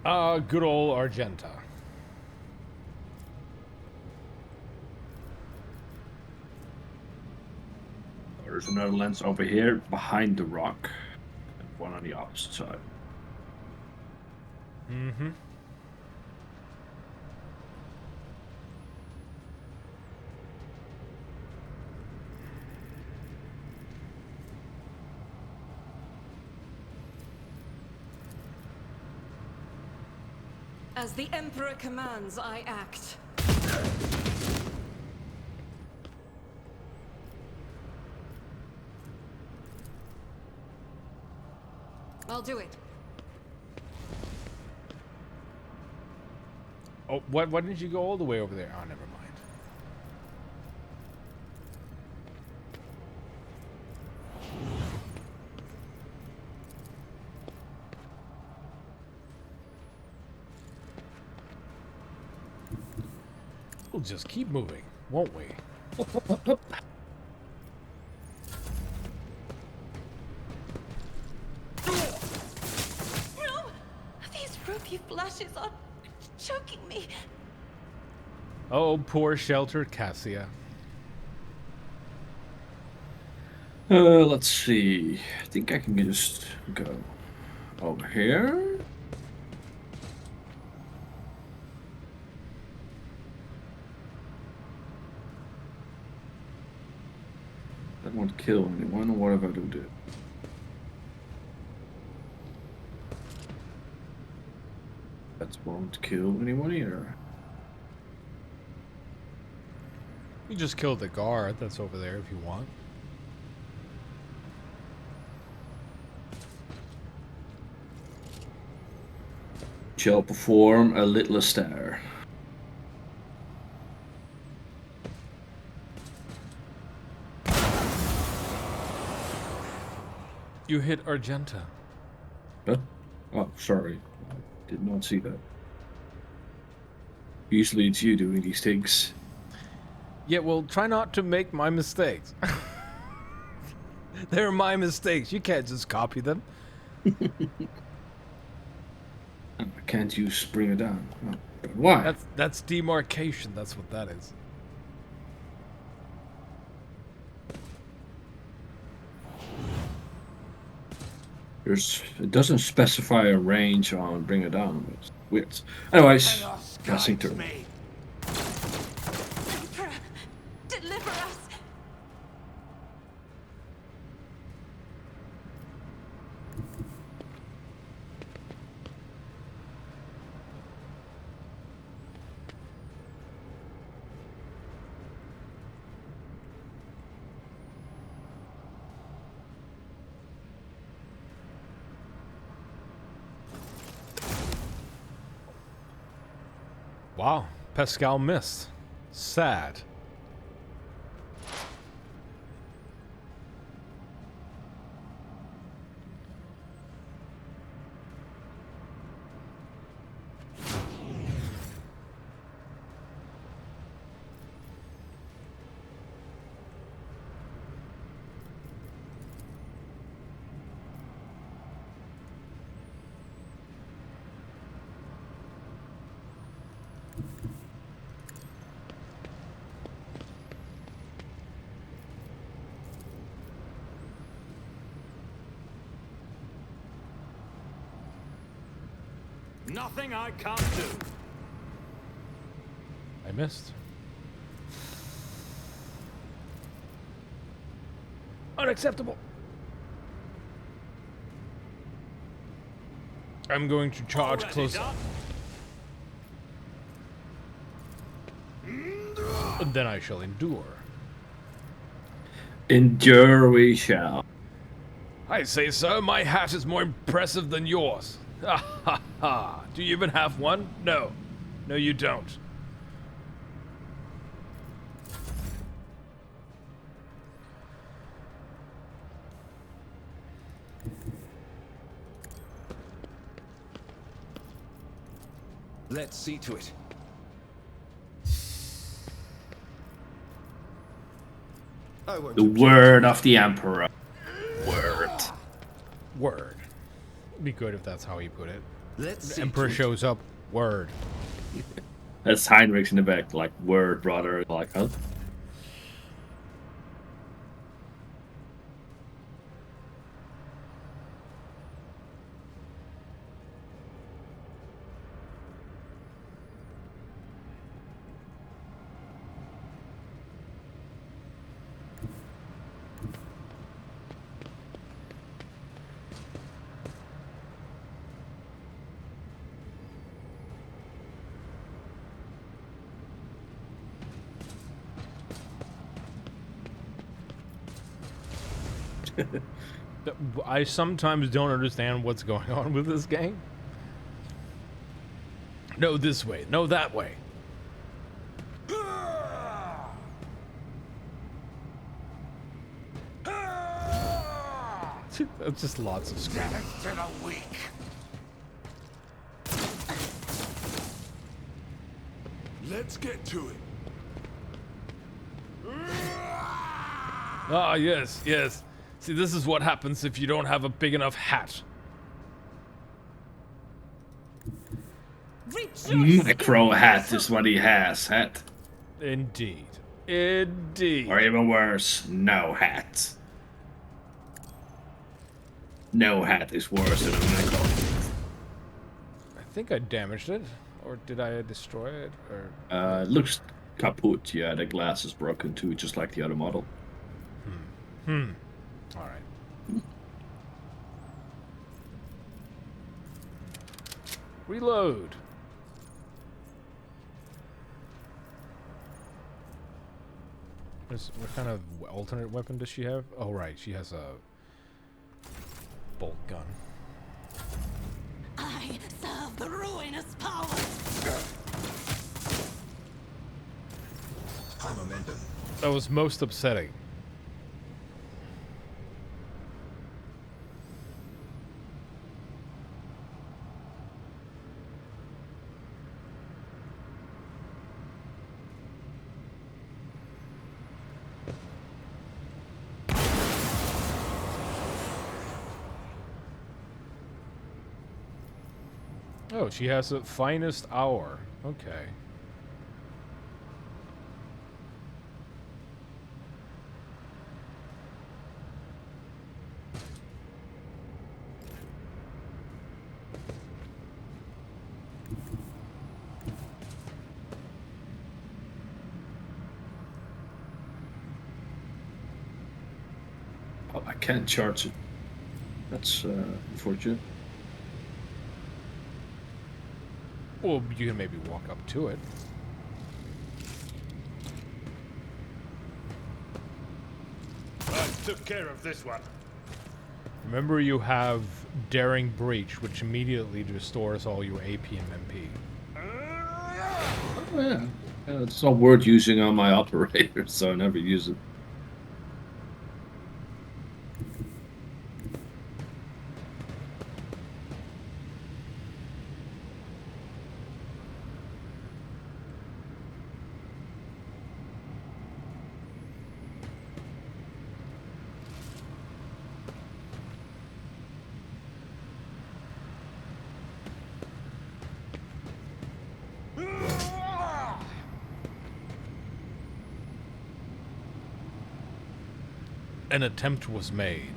Good old Argenta. There's another lens over here behind the rock, and one on the opposite side. Mm-hmm. As the Emperor commands, I act. I'll do it. Oh, why didn't you go all the way over there? Oh, never mind. We'll just keep moving, won't we? No! These ruby flashes are choking me. Oh, poor sheltered Cassia. Let's see. I think I can just go over here. That won't kill anyone. What if I do this? That won't kill anyone either. You just killed the guard that's over there if you want. Shall perform a little stare. You hit Argenta. Huh? Oh, sorry. I did not see that. Usually it's you doing these things. Yeah, well, try not to make my mistakes. They're my mistakes. You can't just copy them. Can't you bring it down? Oh, but why? That's demarcation. That's what that is. It doesn't specify a range on bring it down. It's weird. Anyways, passing through. Emperor, deliver us. Wow, Pascal missed. Sad. Nothing I can't do. I missed. Unacceptable. I'm going to charge close up. And then I shall endure. Endure we shall. I say, sir, my hat is more impressive than yours. Ha ha ha. Do you even have one? No. No, you don't. Let's see to it. The word of the Emperor. Word. Word. Be good if that's how you put it. Let's see Emperor to it. shows up. Word. That's Heinrich's in the back, like, word, brother. Like, huh? I sometimes don't understand what's going on with this game. No, this way. No, that way. That's just lots of scrap. Let's get to it. Ah, yes, yes. See, this is what happens if you don't have a big enough hat. Micro hat is what he has. Hat. Indeed. Indeed. Or even worse, no hat. No hat is worse than a micro. I think I damaged it. Or did I destroy it? Or It looks kaput. Yeah, the glass is broken too, just like the other model. Alright. Reload. What kind of alternate weapon does she have? Oh, right. She has a bolt gun. I serve the ruinous power. High momentum. That was most upsetting. Oh, she has a finest hour. Okay. Oh, I can't charge it. That's unfortunate. Well, you can maybe walk up to it. I took care of this one. Remember, you have Daring Breach, which immediately restores all your AP and MP. Oh, yeah. It's not worth using on my operator, so I never use it. An attempt was made.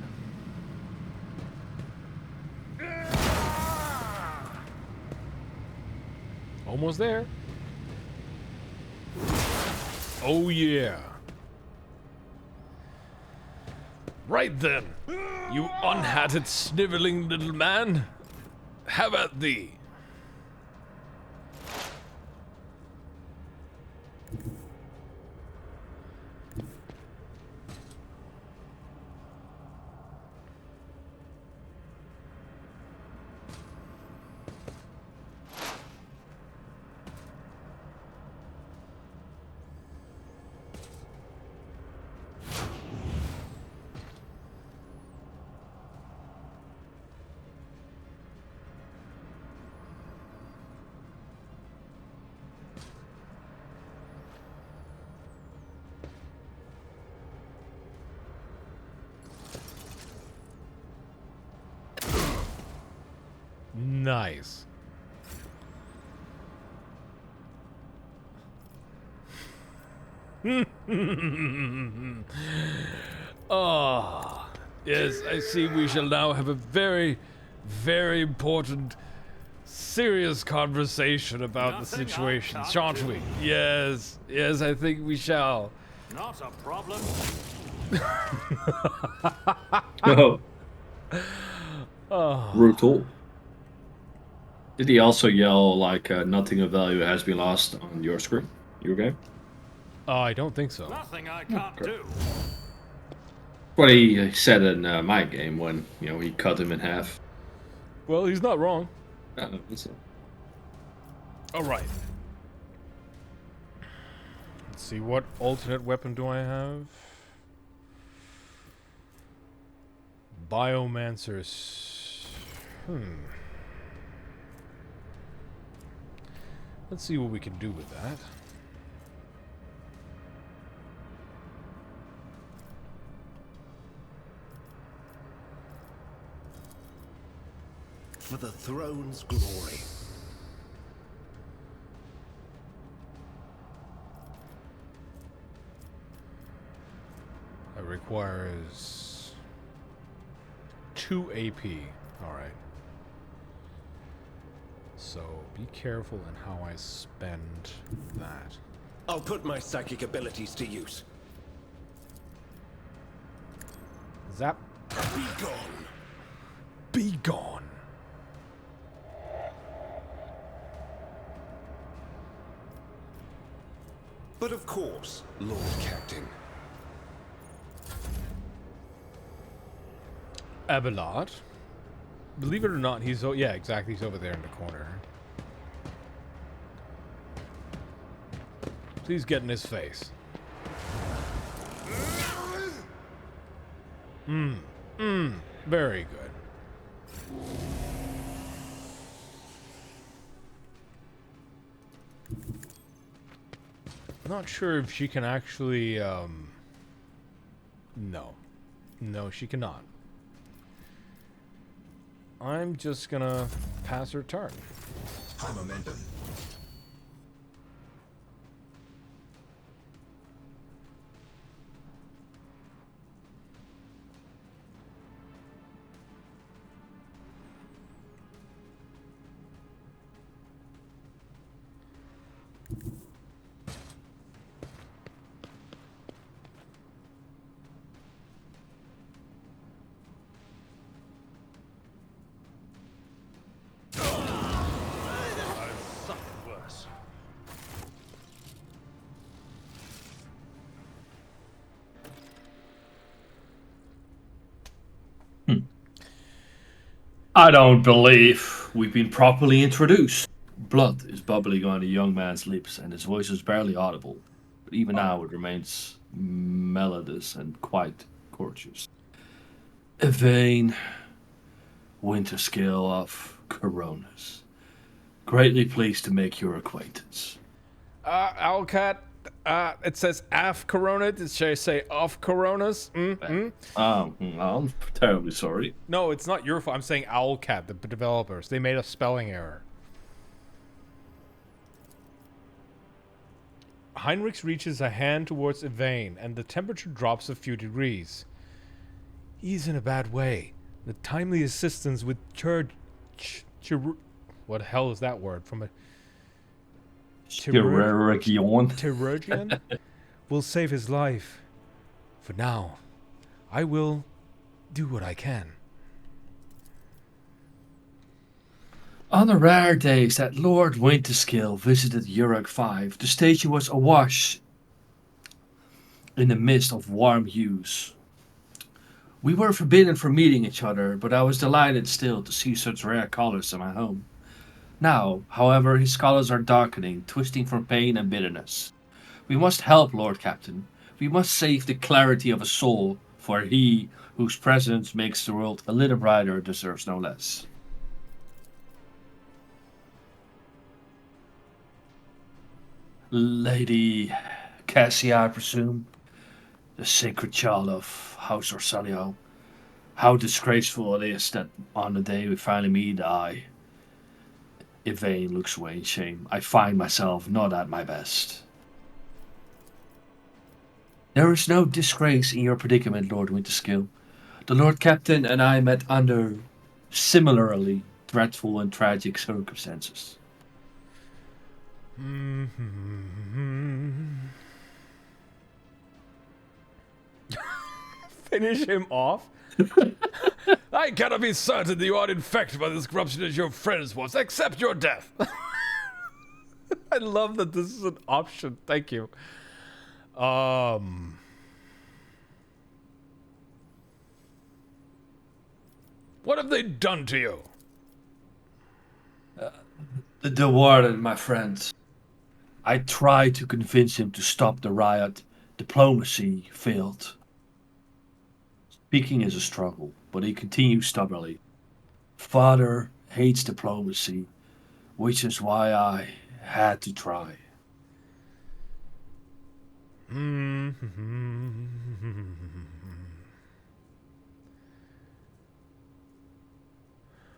Almost there. Oh yeah. Right then, you unhatted, sniveling little man. Have at thee. Nice. Oh, yes, I see we shall now have a very, very important, serious conversation about the situation, shan't we? Yes, yes, I think we shall. Not a problem. Oh. Brutal. Did he also yell like nothing of value has been lost on your screen? Your game? I don't think so. Nothing I can't do. What he said in my game when he cut him in half. Well, he's not wrong. All right. Let's see, what alternate weapon do I have? Biomancers. Let's see what we can do with that. For the throne's glory. That requires 2 AP. Alright. So, be careful in how I spend that. I'll put my psychic abilities to use. Zap. Be gone. Be gone. But of course, Lord Captain. Abelard. Believe it or not, he's yeah, exactly. He's over there in the corner. Please get in his face. Very good. Not sure if she can actually, no. No, she cannot. I'm just gonna pass her turn. High momentum. I don't believe we've been properly introduced. Blood is bubbling on the young man's lips, and his voice is barely audible. But even now, it remains melodious and quite gorgeous. Yvain, winter scale of Coronas. Greatly pleased to make your acquaintance. Owlcat, it says af Corona. Should I say off Coronas? I'm terribly sorry. No, it's not your fault. I'm saying Owlcat, the developers. They made a spelling error. Heinrich reaches a hand towards Yvain, and the temperature drops a few degrees. He's in a bad way. The timely assistance with what the hell is that word? From a Chirurgian will save his life. For now, I will do what I can. On the rare days that Lord Winterskill visited Uruk 5, the station was awash in the mist of warm hues. We were forbidden from meeting each other, but I was delighted still to see such rare colors in my home. Now, however, his colors are darkening, twisting from pain and bitterness. We must help, Lord Captain. We must save the clarity of a soul, for he whose presence makes the world a little brighter deserves no less. Lady Cassia, I presume, the sacred child of House Orsalio. How disgraceful it is that on the day we finally meet, I Yvain looks away in shame. I find myself not at my best. There is no disgrace in your predicament, Lord Winterskill. The Lord Captain and I met under similarly dreadful and tragic circumstances. Finish him off. I cannot be certain that you are infected by this corruption as your friends was, except your death. I love that this is an option. Thank you. What have they done to you? The warden, my friend. I tried to convince him to stop the riot. Diplomacy failed. Speaking is a struggle, but he continues stubbornly. Father hates diplomacy, which is why I had to try.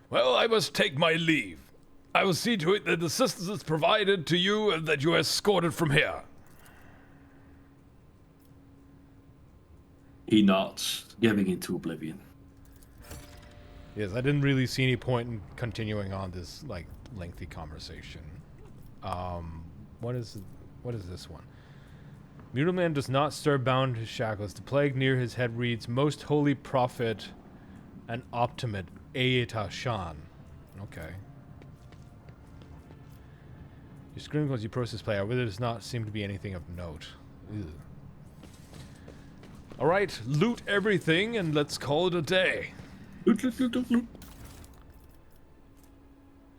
Well, I must take my leave. I will see to it that assistance is provided to you and that you are escorted from here. He nods, giving into oblivion. Yes, I didn't really see any point in continuing on this lengthy conversation. What is this one? Mutileman does not stir bound his shackles. The plague near his head reads, Most Holy Prophet and Optimate Aeta Shan. Okay. You scream as you process play. However, there does not seem to be anything of note. Alright, loot everything and let's call it a day. Loot.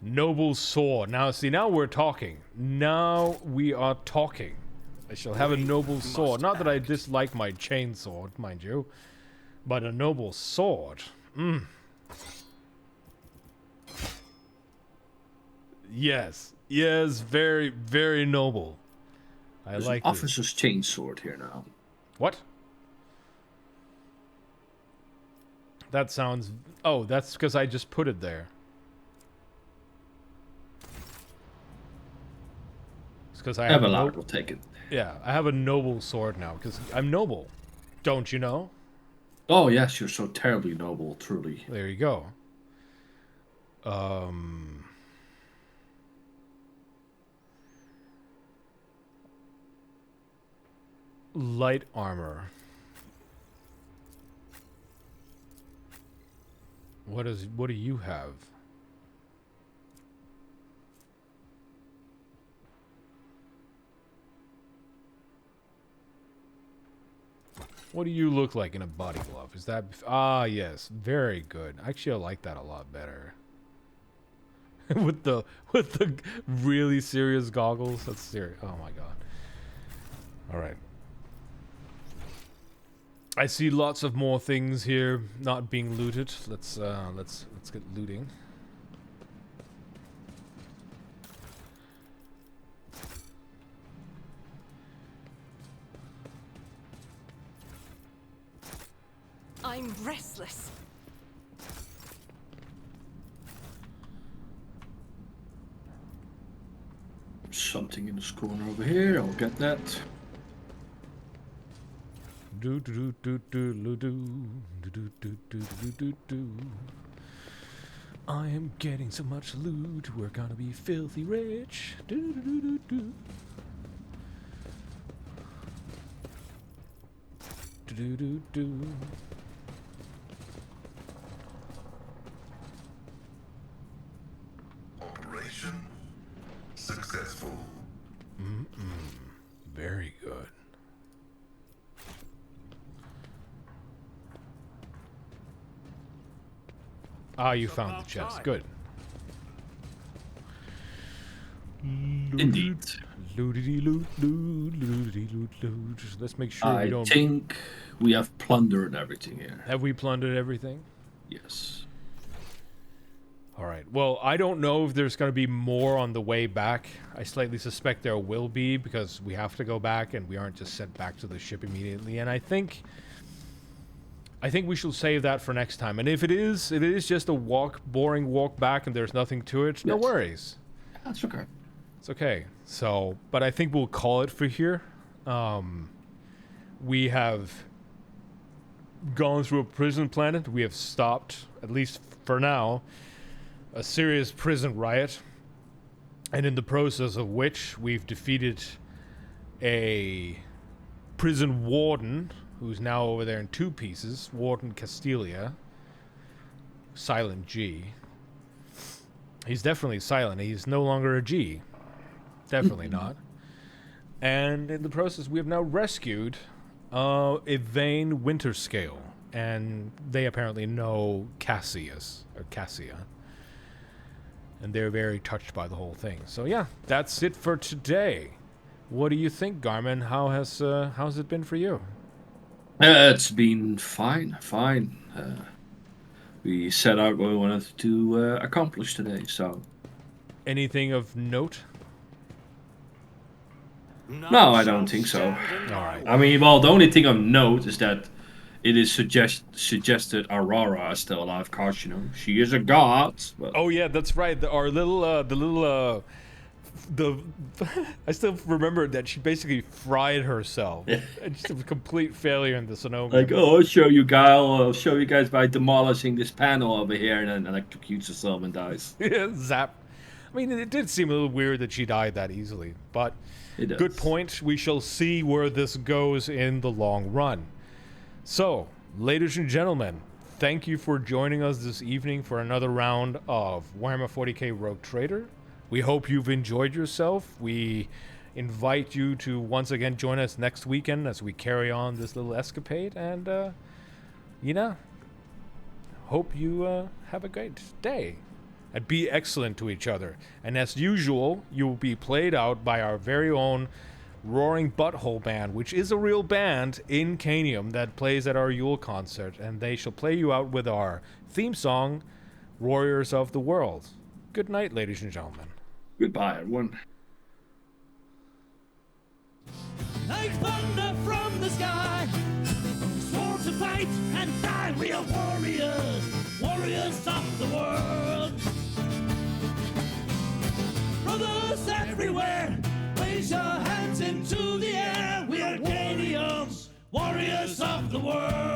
Noble sword. Now, see, now we're talking. Now we are talking. I shall have a noble sword. Not that I dislike my chainsword, mind you. But a noble sword. Yes. Yes, very, very noble. There's like an officer's chainsword here now. What? That sounds... Oh, that's because I just put it there. It's because I have Abelard will take it. Yeah, I have a noble sword now, because I'm noble. Don't you know? Oh, yes, you're so terribly noble, truly. There you go. Light armor. What do you have? What do you look like in a body glove? Is that... Ah, yes. Very good. Actually, I like that a lot better. with the really serious goggles. That's serious. Oh my god. All right. I see lots of more things here not being looted. Let's get looting. I'm restless. Something in this corner over here. I'll get that. Do do do do do do do do do do do. I am getting so much loot. We're gonna be filthy rich. Do do do do do. Do do do. Operation successful. Very good. Ah, you found the chest. Good. Indeed. Lootity loot, loot, lootity loot, loot. Let's make sure we don't... I think we have plundered everything here. Have we plundered everything? Yes. Alright, well, I don't know if there's going to be more on the way back. I slightly suspect there will be, because we have to go back, and we aren't just sent back to the ship immediately. And I think we shall save that for next time. And if it is just a boring walk back, and there's nothing to it, no worries. That's okay. It's okay. So, but I think we'll call it for here. We have gone through a prison planet. We have stopped, at least for now, a serious prison riot. And in the process of which, we've defeated a prison warden, who's now over there in 2 pieces. Warden Castilia. Silent G. He's definitely silent. He's no longer a G. Definitely not. And in the process, we have now rescued Yvain Winterscale. And they apparently know Cassius, or Cassia. And they're very touched by the whole thing. So yeah, that's it for today. What do you think, Garmin? How's it been for you? It's been fine. We set out what we wanted to accomplish today, so... Anything of note? No, I don't think so. Alright. I mean, well, the only thing of note is that it is suggested Aurora is still alive, cause, you know, she is a god. But... Oh yeah, that's right. I still remember that she basically fried herself. Yeah. And just a complete failure in the Sonoma. Like, oh, I'll show you guys by demolishing this panel over here, and then electrocutes herself and dies. Yeah, zap. I mean, it did seem a little weird that she died that easily, but good point. We shall see where this goes in the long run. So, ladies and gentlemen, thank you for joining us this evening for another round of Warhammer 40k Rogue Trader. We hope you've enjoyed yourself. We invite you to once again join us next weekend as we carry on this little escapade. And, hope you have a great day. And be excellent to each other. And as usual, you will be played out by our very own Roaring Butthole Band, which is a real band in Canium that plays at our Yule concert. And they shall play you out with our theme song, Warriors of the World. Good night, ladies and gentlemen. Goodbye, everyone. Like thunder from the sky, swore to fight and die. We are warriors, warriors of the world. Brothers everywhere, raise your hands into the air. We are Caniums, warriors of the world.